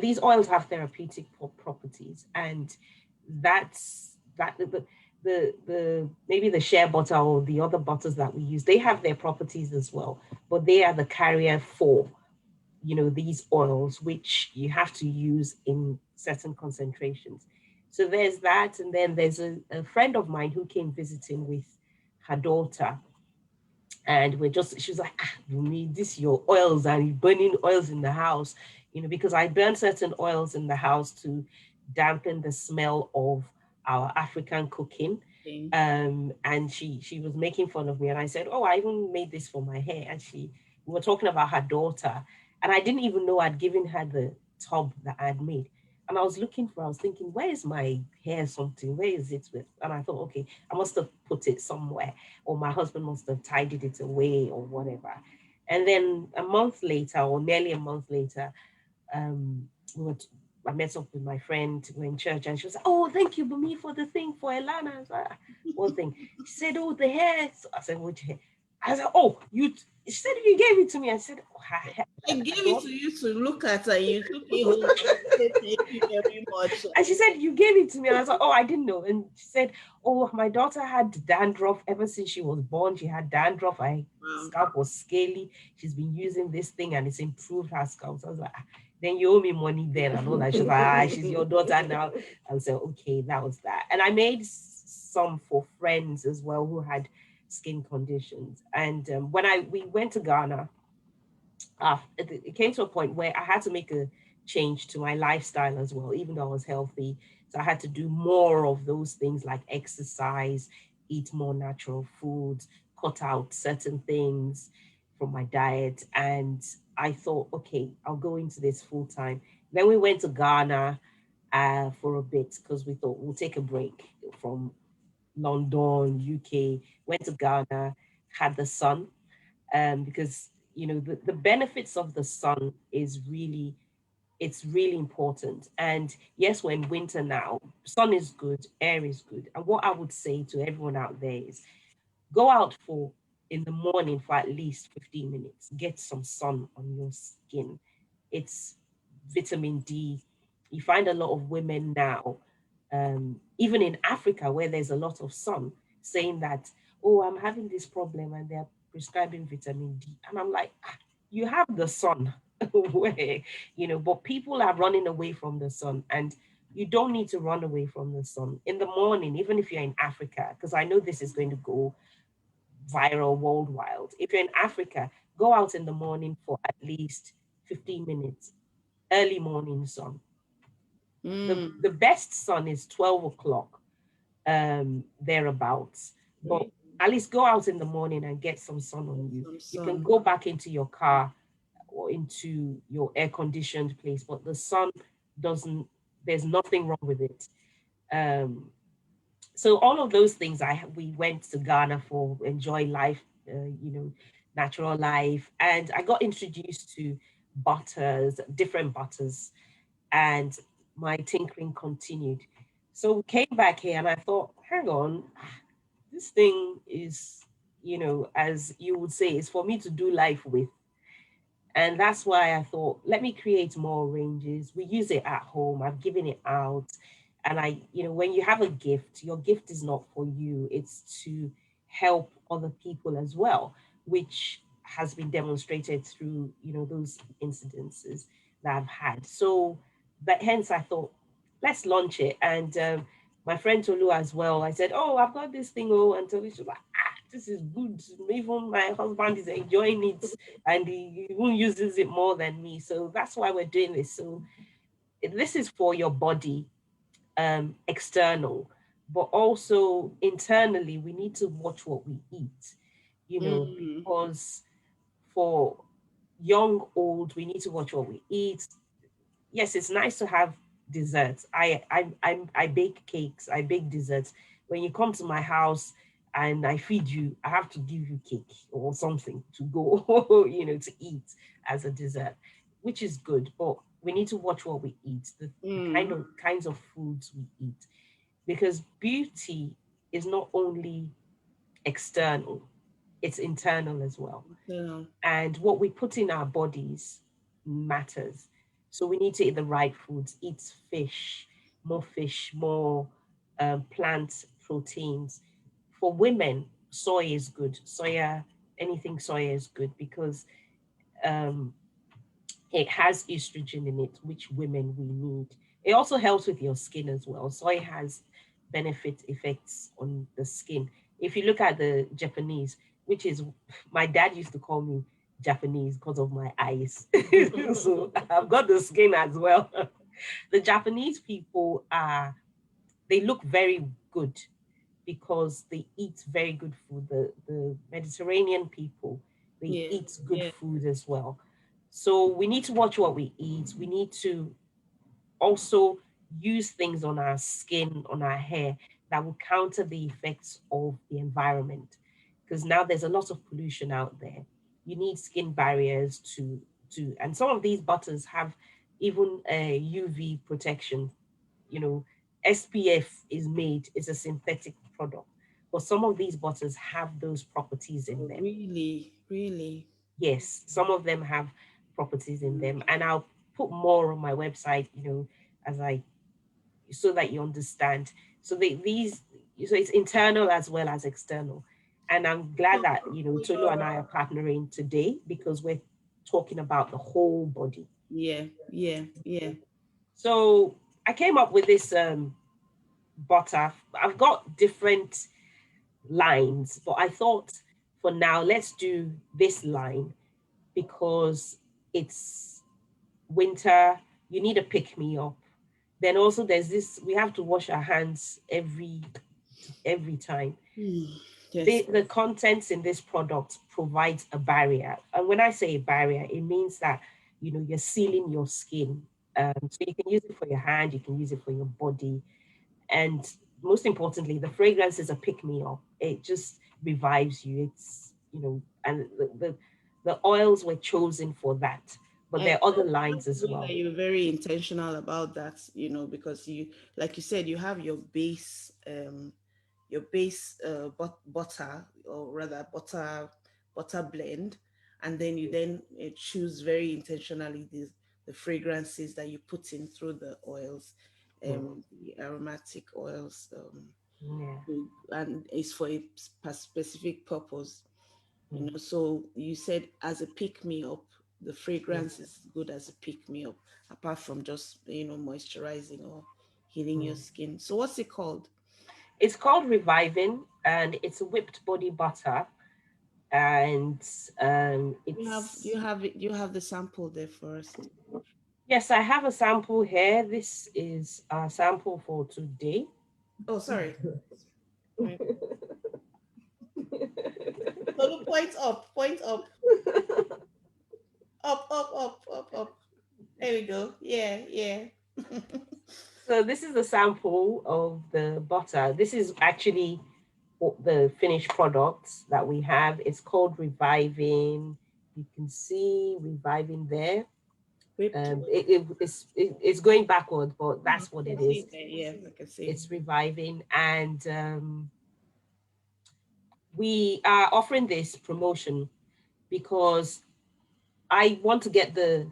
these oils have therapeutic properties, and the maybe the shea butter or the other butters that we use, they have their properties as well, but they are the carrier for these oils, which you have to use in certain concentrations. So there's that, and then there's a friend of mine who came visiting with her daughter, and she was like, ah, you need this your oils and you burning oils in the house, because I burn certain oils in the house to dampen the smell of our African cooking. Thing. And she was making fun of me, and I said, oh, I even made this for my hair. And we were talking about her daughter, and I didn't even know I'd given her the tub that I'd made. And I was thinking, where is my hair something? Where is it with? And I thought, okay, I must have put it somewhere, or my husband must have tidied it away or whatever. And then a month later, or nearly a month later, um, we were I met up with my friend, we were in church, and she was like, oh, thank you, Bunmi, for the thing for Elana. I was like, "Ah, what thing?" She said, oh, the hair. So I said, what hair? I said, oh, she said you gave it to me. I said, oh, I gave her it daughter. to you to look at, and you took it home and said thank you very much. And she said, you gave it to me. And I was like, oh, I didn't know. And she said, oh, my daughter had dandruff ever since she was born. She had dandruff. Her Wow. scalp was scaly. She's been using this thing and it's improved her scalp. So I was like, "Ah, then you owe me money then and all that." She's like, ah, she's your daughter now. I said, okay, that was that. And I made some for friends as well who had skin conditions. And when we went to Ghana, it came to a point where I had to make a change to my lifestyle as well, even though I was healthy. So I had to do more of those things like exercise, eat more natural foods, cut out certain things from my diet. And I thought, okay, I'll go into this full time. Then we went to Ghana for a bit because we thought we'll take a break from London, UK, went to Ghana, had the sun, because the benefits of the sun is really, it's really important. And yes, we're in winter now, sun is good, air is good. And what I would say to everyone out there is go out for in the morning for at least 15 minutes, get some sun on your skin. It's vitamin D. You find a lot of women now, even in Africa where there's a lot of sun, saying that, oh, I'm having this problem, and they're prescribing vitamin D. And I'm like, "Ah, you have the sun." Where, but people are running away from the sun. And you don't need to run away from the sun. In the morning, even if you're in Africa, because I know this is going to go viral worldwide. If you're in Africa, go out in the morning for at least 15 minutes, early morning sun. The Mm, best sun is 12 o'clock, thereabouts. But really? at least go out in the morning and get some sun on you. Some You can sun. go back into your car or into your air conditioned place, but the sun doesn't, there's nothing wrong with it. Um, so all of those things, we went to Ghana for enjoy life, natural life, and I got introduced to butters, different butters, and my tinkering continued. So we came back here, and I thought, hang on, this thing is, as you would say, is for me to do life with. And that's why I thought, let me create more ranges. We use it at home. I've given it out. And when you have a gift, your gift is not for you, it's to help other people as well, which has been demonstrated through, those incidences that I've had. So, but hence I thought, let's launch it. And my friend Tolu as well, I said, oh, I've got this thing. Oh, and Tolu, she's like, ah, this is good. Even my husband is enjoying it, and he even uses it more than me. So that's why we're doing this. So this is for your body, external, but also internally, we need to watch what we eat, Mm, because for young, old, we need to watch what we eat. Yes, it's nice to have desserts. I bake cakes, I bake desserts. When you come to my house and I feed you, I have to give you cake or something to go, to eat as a dessert, which is good. But we need to watch what we eat, the mm. kinds of foods we eat, because beauty is not only external, it's internal as well. So, And what we put in our bodies matters. So we need to eat the right foods, eat fish, more plant proteins. For women, soy is good. Anything soya is good because um, it has estrogen in it, which women we need. It also helps with your skin as well. Soy has benefit effects on the skin. If you look at the Japanese, which is my dad used to call me Japanese because of my eyes. So I've got the skin as well. The Japanese people are, they look very good because they eat very good food. The Mediterranean people, they yeah, eat good yeah. food as well. So we need to watch what we eat. We need to also use things on our skin, on our hair, that will counter the effects of the environment. Because now there's a lot of pollution out there. You need skin barriers and some of these butters have even a UV protection. You know, SPF is a synthetic product, but some of these butters have those properties in Oh, them. really, really. Yes, some of them have properties in Mm, them, and I'll put more on my website, as I so that you understand. So so it's internal as well as external. And I'm glad So, that, Tolu and your I are partnering today because we're talking about the whole body. yeah, yeah, yeah. So I came up with this butter. I've got different lines, but I thought for now, let's do this line because it's winter. You need a pick me up. Then also there's this, we have to wash our hands every time. Mm, yes. The contents in this product provides a barrier. And when I say a barrier, it means that you're sealing your skin. So you can use it for your hand, you can use it for your body. And most importantly, the fragrance is a pick me up. It just revives you. And the oils were chosen for that. But I there are other love lines the as way that well. you're very intentional about that, because like you said, you have your base butter, or rather butter blend, and then you then choose very intentionally the fragrances that you put in through the oils, Mm, the aromatic oils, yeah. and it's for a specific purpose. Mm, So you said as a pick me up, the mm, fragrance is good as a pick me up, apart from just moisturizing or healing your mm. skin. So what's it called? It's called Reviving, and it's a whipped body butter, and it's You have the sample there first. yes, I have a sample here. This is a sample for today. Oh, sorry. Right. So point up. There we go. Yeah, yeah. So this is the sample of the butter. This is actually the finished products that we have. It's called Reviving. You can see Reviving there. Whipped. It's going backwards, but I that's what can it see is. it there. Yeah, I can see. It's Reviving, and we are offering this promotion because I want to get the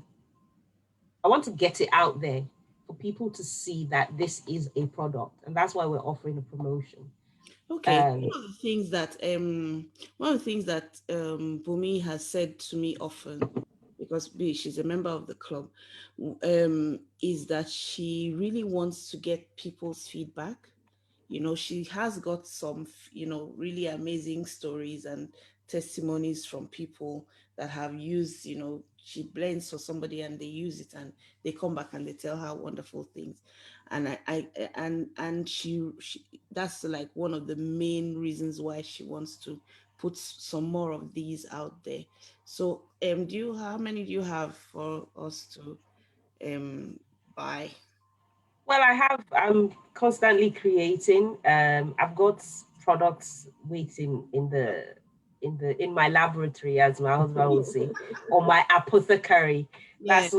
I want to get it out there for people to see that this is a product, and that's why we're offering a promotion. Okay, Um, one of the things that Bumi has said to me often, because she's a member of the club, is that she really wants to get people's feedback. She has got some, really amazing stories and testimonies from people that have used, she blends for somebody and they use it and they come back and they tell her wonderful things. And and she that's like one of the main reasons why she wants to put some more of these out there. So, how many do you have for us to um buy? well, I'm constantly creating. I've got products waiting in my laboratory, as my husband would say, or my apothecary. Yeah, That's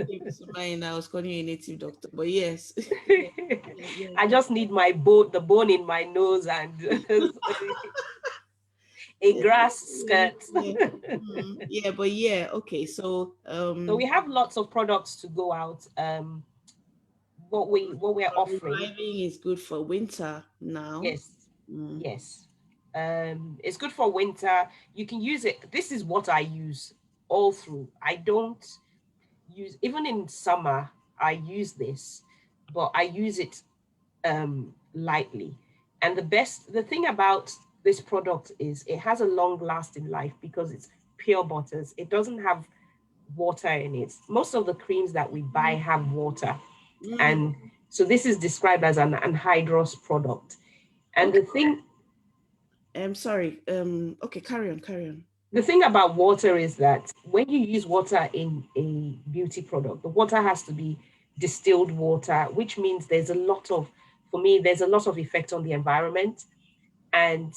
came to mind. I was calling you a native doctor, but yes, yeah, yeah, yeah, I yeah, just need my bone, the bone in my nose, and a yeah, grass yeah, skirt. yeah. Yeah, but yeah, okay. So, So we have lots of products to go out. What we're offering, reviving is good for winter now. yes, Mm. yes. It's good for winter. You can use it. This is what I use all through. I don't use even in summer. I use this, but I use it lightly. And the thing about this product is it has a long lasting life because it's pure butters. It doesn't have water in it. Most of the creams that we buy have water. Mm. And so this is described as an anhydrous product. And Okay. the Sorry. Okay, carry on, carry on. thing about water is that when you use water in a beauty product, the water has to be distilled water, which means for me, there's a lot of effect on the environment. And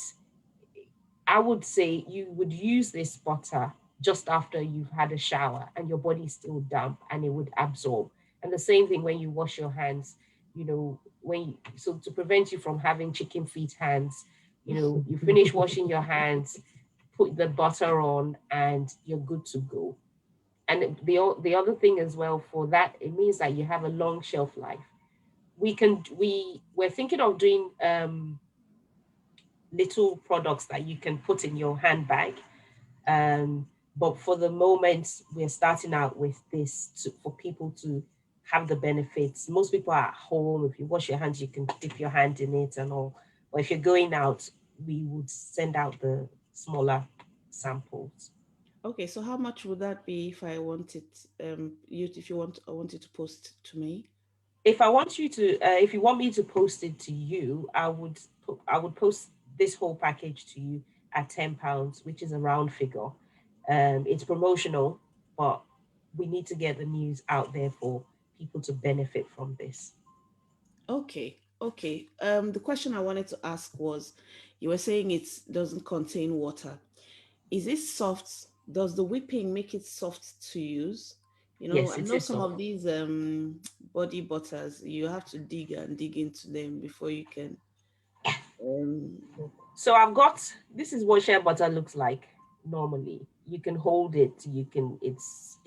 I would say you would use this butter just after you've had a shower and your body's still damp and it would absorb. And the same thing when you wash your hands, so to prevent you from having chicken feet hands, you finish washing your hands, put the butter on, and you're good to go. And the other thing as well for that, it means that you have a long shelf life. We're thinking of doing little products that you can put in your handbag. Um, but for the moment, we're starting out with this for people to have the benefits. Most people are at home. If you wash your hands, you can dip your hand in it and all. But if you're going out, we would send out the smaller samples. Okay, so how much would that be if I wanted you if you want I wanted to post to me? If you want me to post it to you, I would post this whole package to you at £10, which is a round figure. It's promotional, but we need to get the news out there for people to benefit from this. Okay, okay. The question I wanted to ask was, you were saying it doesn't contain water. Is it soft? Does the whipping make it soft to use? Yes, I it know is some soft. of these body butters, you have to dig and dig into them before you can um So I've got this is what shea butter looks like normally. You can hold it. You can. It's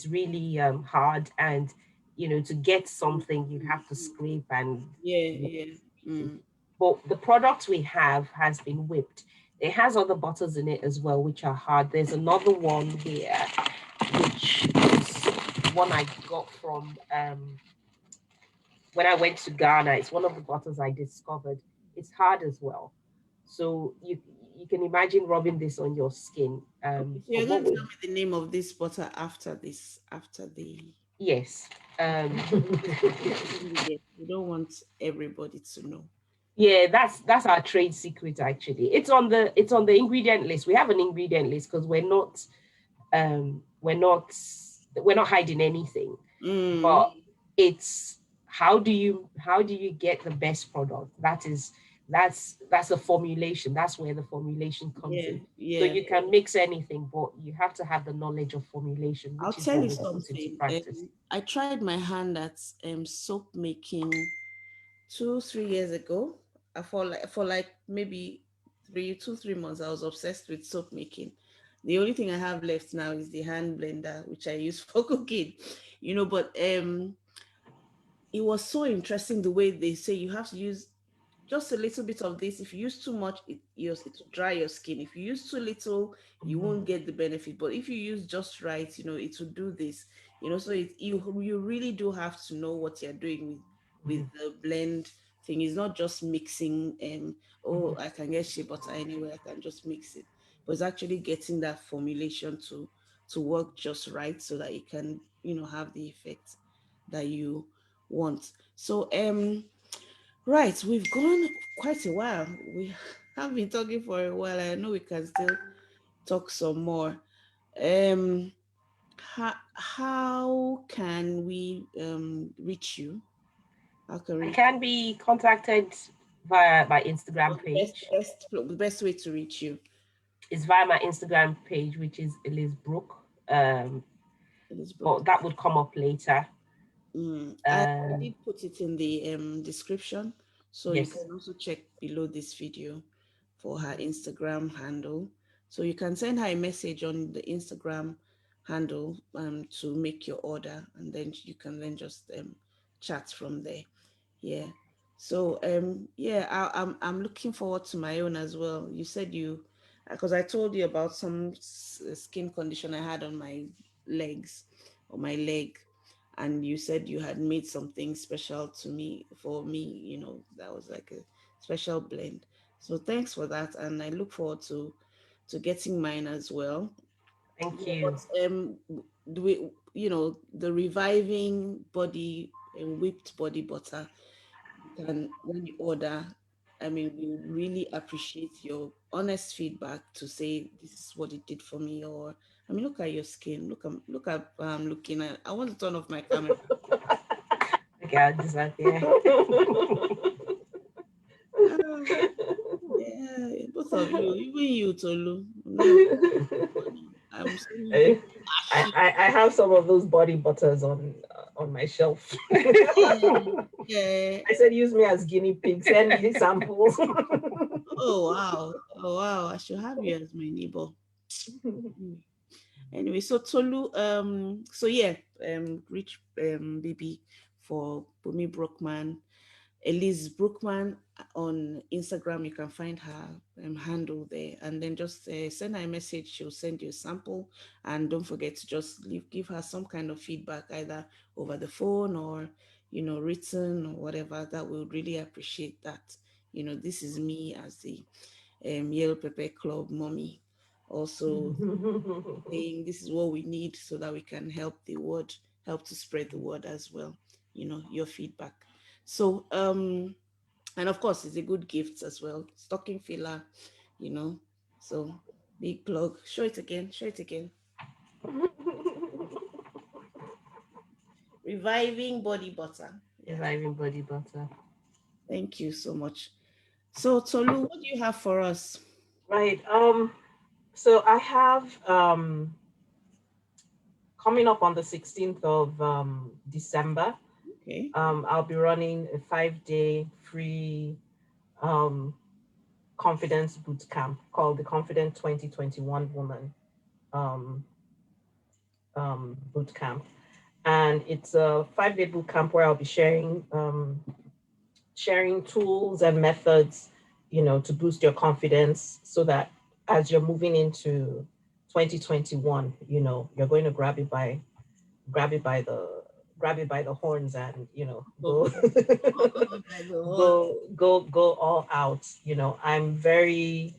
really hard, and to get something you'd have to scrape and yeah, you know yeah. Mm. but the product we have has been whipped. It has other butters in it as well, which are hard. There's another one here, which is one I got from when I went to Ghana. It's one of the butters I discovered. It's hard as well. So you can imagine rubbing this on your skin. Okay, so But you're what going to we tell me the name of this butter after this, after the yes. ingredient. We don't want everybody to know. Yeah, that's our trade secret actually. It's on the ingredient list. We have an ingredient list because um we're not we're not hiding anything. Mm, But it's how do you get the best product? That's a formulation. That's where the formulation comes yeah, in. So yeah. you can mix anything, but you have to have the knowledge of formulation, I'll which is tell what you we put into something. practice. I tried my hand at soap making 2, 3 years ago. For like maybe 3 months, I was obsessed with soap making. The only thing I have left now is the hand blender, which I use for cooking. But it was so interesting the way they say you have to use just a little bit of this. If you use too much, it will dry your skin. If you use too little, you Mhm, won't get the benefit. But if you use just right, it will do this. So you really do have to know what you're doing with mhm, the blend thing. It's not just mixing. mhm, Oh, I can get shea butter anywhere. I can just mix it. But it's actually getting that formulation to work just right so that it can have the effect that you want. So right, we've gone quite a while. We have been talking for a while. I know we can still talk some more. Um, how can we reach you? How can I we? can be contacted via my Instagram What's the best page. best the best way to reach you? It's via my Instagram page, which is Elise Brook. It is Brook. But that would come up later. I Um, did put it in the description, so you can yes. also check below this video for her Instagram handle. So you can send her a message on the Instagram handle to make your order, and then you can then just chat from there. Yeah. So yeah, I'm looking forward to my own as well. You said because I told you about some skin condition I had on my legs or my leg, and you said you had made something special to me for me. That was like a special blend. So thanks for that, and I look forward to getting mine as well. Thank Yeah, you. but do we, the reviving body whipped body butter, you can, when you order, I mean, we would really appreciate your honest feedback to say this is what it did for me. Or I mean, look at your skin. Look at looking at. I want to turn off my camera. Okay, I'll disappear. Ah, yeah, both of you, even you, Tolu. I'm not even funny. I'm seeing you I, ashy. I have some of those body butters on. on my shelf. Yeah. I said, use me as guinea pig, send me samples. Oh wow. Oh wow. I should have you as my neighbor. Mm. Anyway, so Tolu, so yeah, rich baby for Bunmi Brookman. Elise Brookman on Instagram. You can find her handle there, and then just send her a message. She'll send you a sample, and don't forget to just give her some kind of feedback, either over the phone or written or whatever. That we would really appreciate that. This is me as the Yellow Pepper Club mommy, also saying this is what we need so that we can help to spread the word as well. Your feedback. So and of course it's a good gift as well, stocking filler, you know so big plug. Show it again, show it again. Reviving body butter. Yeah. Reviving body butter. Thank you so much. So Tolu, what do you have for us? Right. So I have coming up on the 16th of December, Okay. I'll be running a 5-day free um, confidence boot camp called the Confident 2021 Woman um, boot camp. And it's a 5-day boot camp where I'll be sharing tools and methods, to boost your confidence so that as you're moving into 2021, you're going to grab it by the grab it by the horns and Oh, go by the word. go all out. I'm very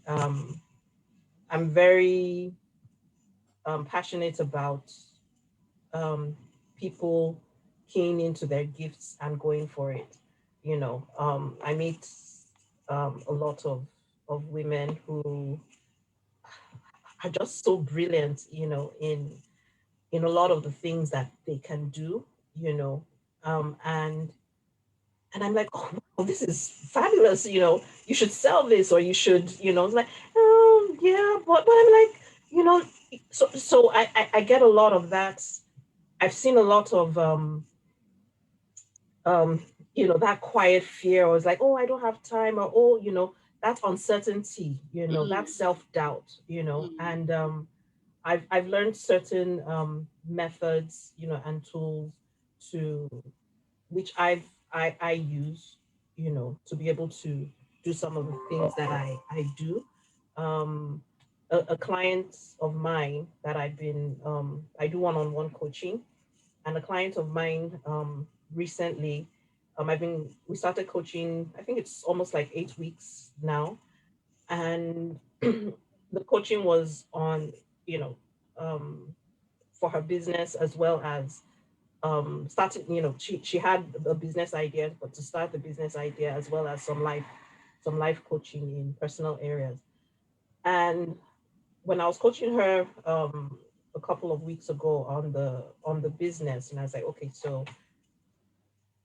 passionate about um people keying into their gifts and going for it. I meet a lot of women who are just so brilliant, in a lot of the things that they can do, you know and I'm like, oh wow, this is fabulous. You should sell this, or you should, it's like, yeah, but I'm like, you know, so I get a lot of that. I've seen a lot of um, that quiet fear, or it's like, oh, I don't have time, or oh, that uncertainty, that Mm, self-doubt, mm, and I've learned certain methods, and tools to which I use, to be able to do some of the things that I do. Um, a client of mine that I do one-on-one coaching, and a client of mine recently, we started coaching. I think it's almost like 8 weeks now, and the coaching was on, you know, um, for her business as well as started, she had a business idea, but to start the business idea as well as some life coaching in personal areas. And when I was coaching her a couple of weeks ago on the business, and I was like, okay, so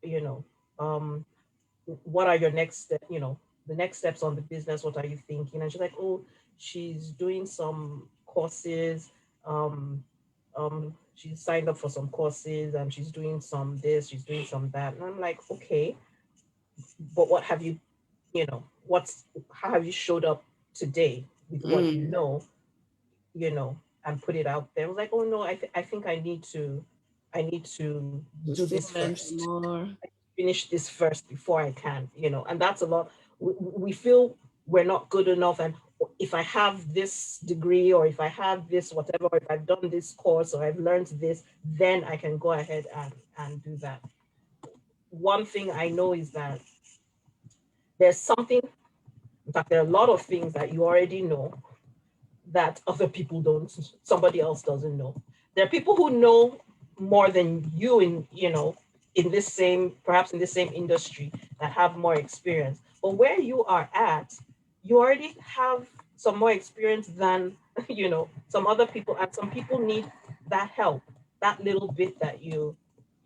you know um what are your next step, the next steps on the business, what are you thinking? And she's like, oh, she's doing some courses, um she's signed up for some courses, and she's doing some this, she's doing some that. And I'm like, okay, but what have you, what's how have you showed up today with what you mm. know, and put it out there? I was like, oh no, I think I need to To do still this learn some first, more. finish this first before I can, and that's a lot. We feel we're not good enough, and if I have this degree, or if I have this whatever, or if I've done this course, or I've learned this, then I can go ahead and do that. One thing I know is that there's something, in fact, there are a lot of things that you already know that other people don't, somebody else doesn't know. There are people who know more than you in this same, perhaps in the same industry, that have more experience. But where you are at, you already have some more experience than some other people, and some people need that help, that little bit that you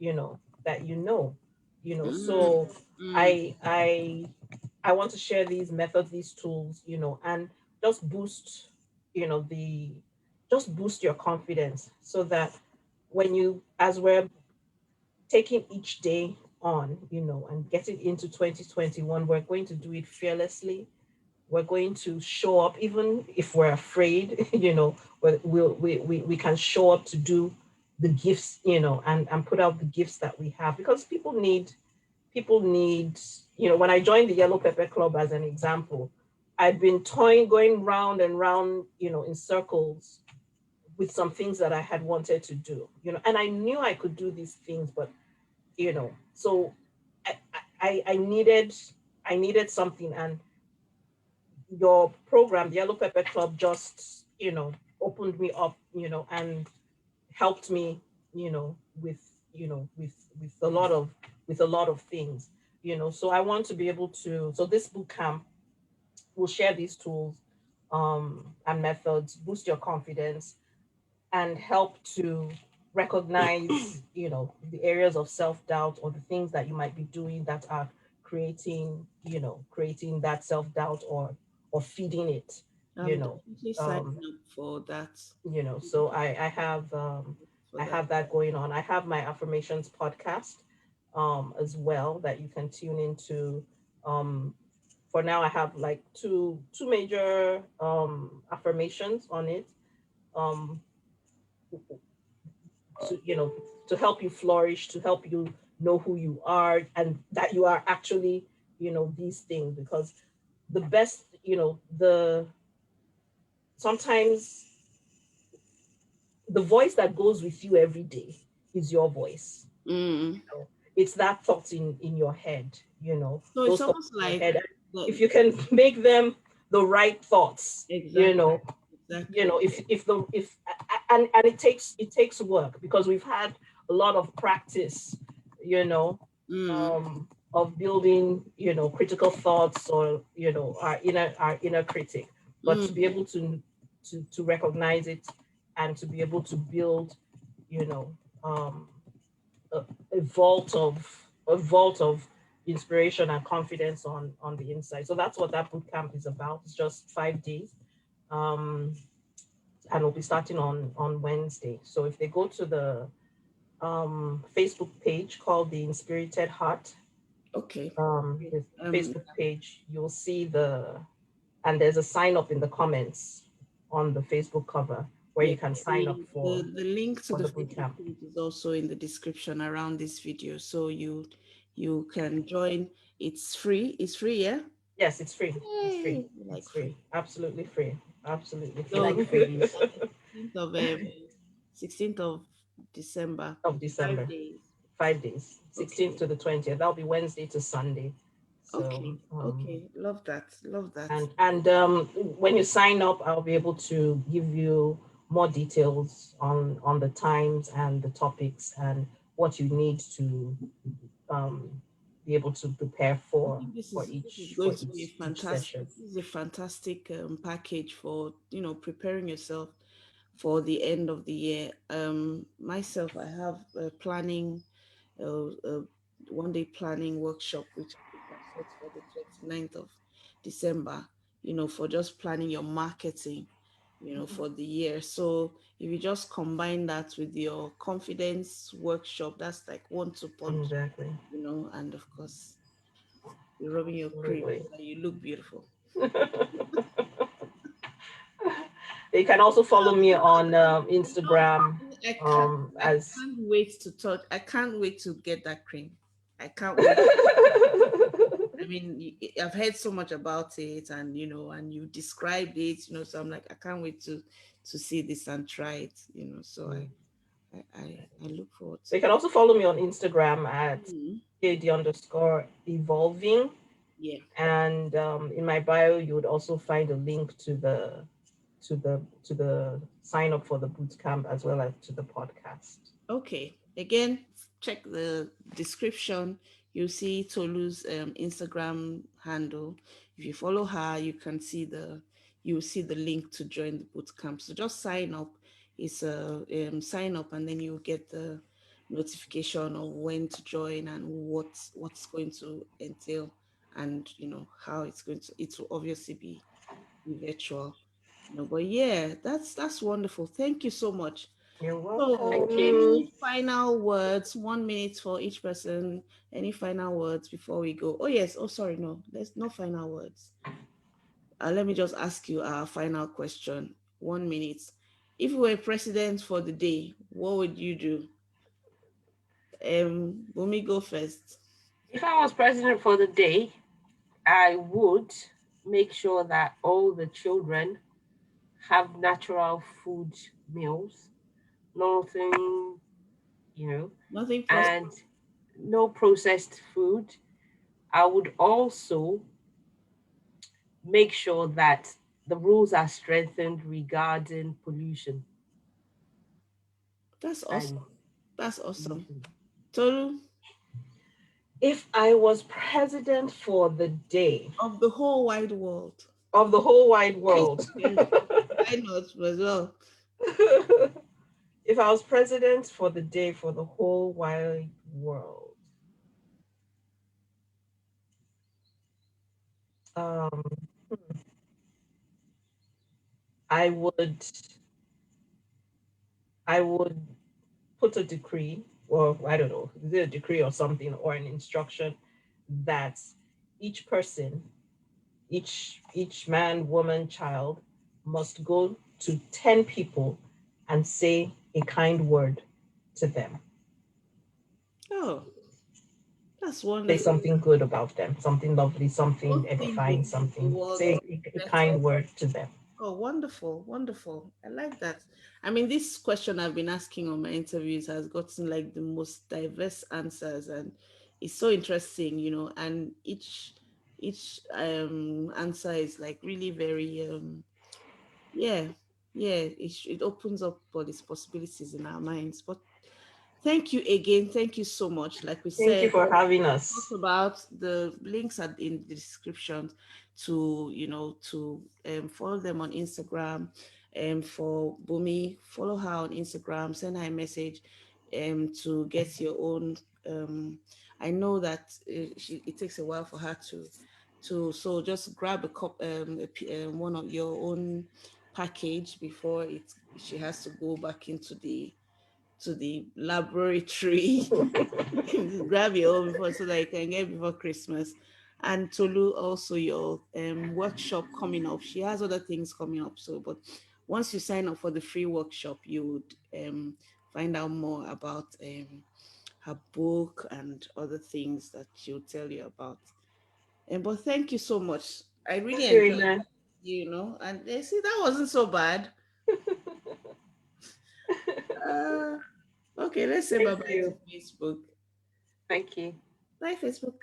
know that Mm, so mm. I want to share these methods, these tools, and just boost, the just boost your confidence, so that when you, as we're taking each day on, and getting into 2021, we're going to do it fearlessly. We're going to show up, even if we're afraid, we can show up to do the gifts, and put out the gifts that we have, because people need, when I joined the Yellow Pepper Club, as an example, I'd been toying, going round and round, in circles with some things that I had wanted to do, and I knew I could do these things, but so I, I needed something, and your program, the Yellow Pepper Club, just opened me up, and helped me, with with a lot of things, So I want to be able to. So this boot camp will share these tools, and methods, boost your confidence, and help to recognize, the areas of self-doubt, or the things that you might be doing that are creating that self-doubt, or feeding it, you I'm know. definitely Um, signing up for that. so I For that. have that going on. I have my affirmations podcast, as well, that you can tune into. Um, for now, I have like two major affirmations on it. Um, to to help you flourish, to help you know who you are, and that you are actually, these things, because the best, the sometimes the voice that goes with you every day is your voice. Mm. It's that thought in your head, So it's those thoughts almost in your like head. And if the, you can make them the right thoughts, exactly, exactly. and it takes work, because we've had a lot of practice, you know Mm. of building, critical thoughts, or our inner critic. But to be Mm. able to recognize it, and to be able to build, you know um a, a vault of inspiration and confidence on the inside. So that's what that boot camp is about. It's just 5 days, um, and we'll be starting on Wednesday. So if they go to the Facebook page called the Inspirited Heart, Okay. Okay. the Facebook page, you'll see and there's a sign up in the comments on the Facebook cover, where Yeah, you can sign up the for link to for the the boot Facebook camp. page is also in the description around this video, so you can join. It's free. It's free, yeah. Yes, it's free. It's free. Yay! We like It's free. free. Absolutely free. Absolutely free. So Like the freebies 16th of December, of five December. days. 5 days, 16th Okay. to the 20th. That'll be Wednesday to Sunday. So, Okay. Okay. Love that. Love that. and when you sign up, I'll be able to give you more details on the times and the topics, and what you need to um, be able to prepare I for think this for is this is each for going to be a each fantastic. session. This is a fantastic package for preparing yourself for the end of the year. Myself, I have a planning, a 1 day planning workshop which I've set for the 29th of December. For just planning your marketing, for the year. So if you just combine that with your confidence workshop, that's like 1-2 punch. Exactly. And of course, you're rubbing your cream Absolutely. so that you look beautiful. You can also follow me on You know, Instagram, I can't I as can't wait to touch. I can't wait to get that cream. I can't wait. I mean, I've heard so much about it, and and you described it, so I'm like, I can't wait to see this and try it, So I look forward So to you can also follow me on Instagram at it. KD_evolving. Yeah. And in my bio, you would also find a link to the sign up for the boot camp, as well as to the podcast. Okay. Again, check the description. You see Tolu's Instagram handle. If you follow her, you see the link to join the boot camp. So just sign up. It's a sign up, and then you get the notification of when to join and what's going to entail, and how it's going to. It will obviously be virtual. But yeah, that's wonderful. Thank you so much. You're So, welcome. Thank you. any final words? 1 minute for each person. Any final words before we go? Oh yes. Oh sorry, no. There's no final words. Let me just ask you our final question. 1 minute. If you were president for the day, what would you do? Let me go first. If I was president for the day, I would make sure that all the children have natural food meals, nothing, you know, Nothing and processed. no processed food. I would also make sure that the rules are strengthened regarding pollution That's and awesome. That's awesome. emission. Tolu, If I was president for the day of the whole wide world. of the whole wide world, Yes, why not as well? if I was president for the day for the whole wide world, um, I would I would put a decree, or I don't know, is it a decree or something, or an instruction that each person, each man, woman, child must go to 10 people and say a kind word to them. Oh, that's Say wonderful. something good about them, something lovely, something Both things will edifying, make the something. world Say a better. kind word to them. Oh, wonderful, wonderful. I like that. I mean, this question I've been asking on my interviews has gotten like the most diverse answers, and it's so interesting, and each answer is like really very yeah, yeah, it opens up all these possibilities in our minds. But thank you again. Thank you so much. Like we Thank you said, for having talk us. about the links are in the description to follow them on Instagram, and for Bumi, follow her on Instagram, send her a message to get your own I know that it takes a while for her to so just grab a cup one of your own package before she has to go back into the laboratory. Grab your own before so that you can get before Christmas. And Tolu, also your workshop coming up. She has other things coming up. So, but once you sign up for the free workshop, you would find out more about her book and other things that she'll tell you about. And but thank you so much. I really Thank you, enjoyed Amen. and see that wasn't so bad. Uh, okay, let's say bye Thank bye to you. Facebook. Thank you. Bye, Facebook.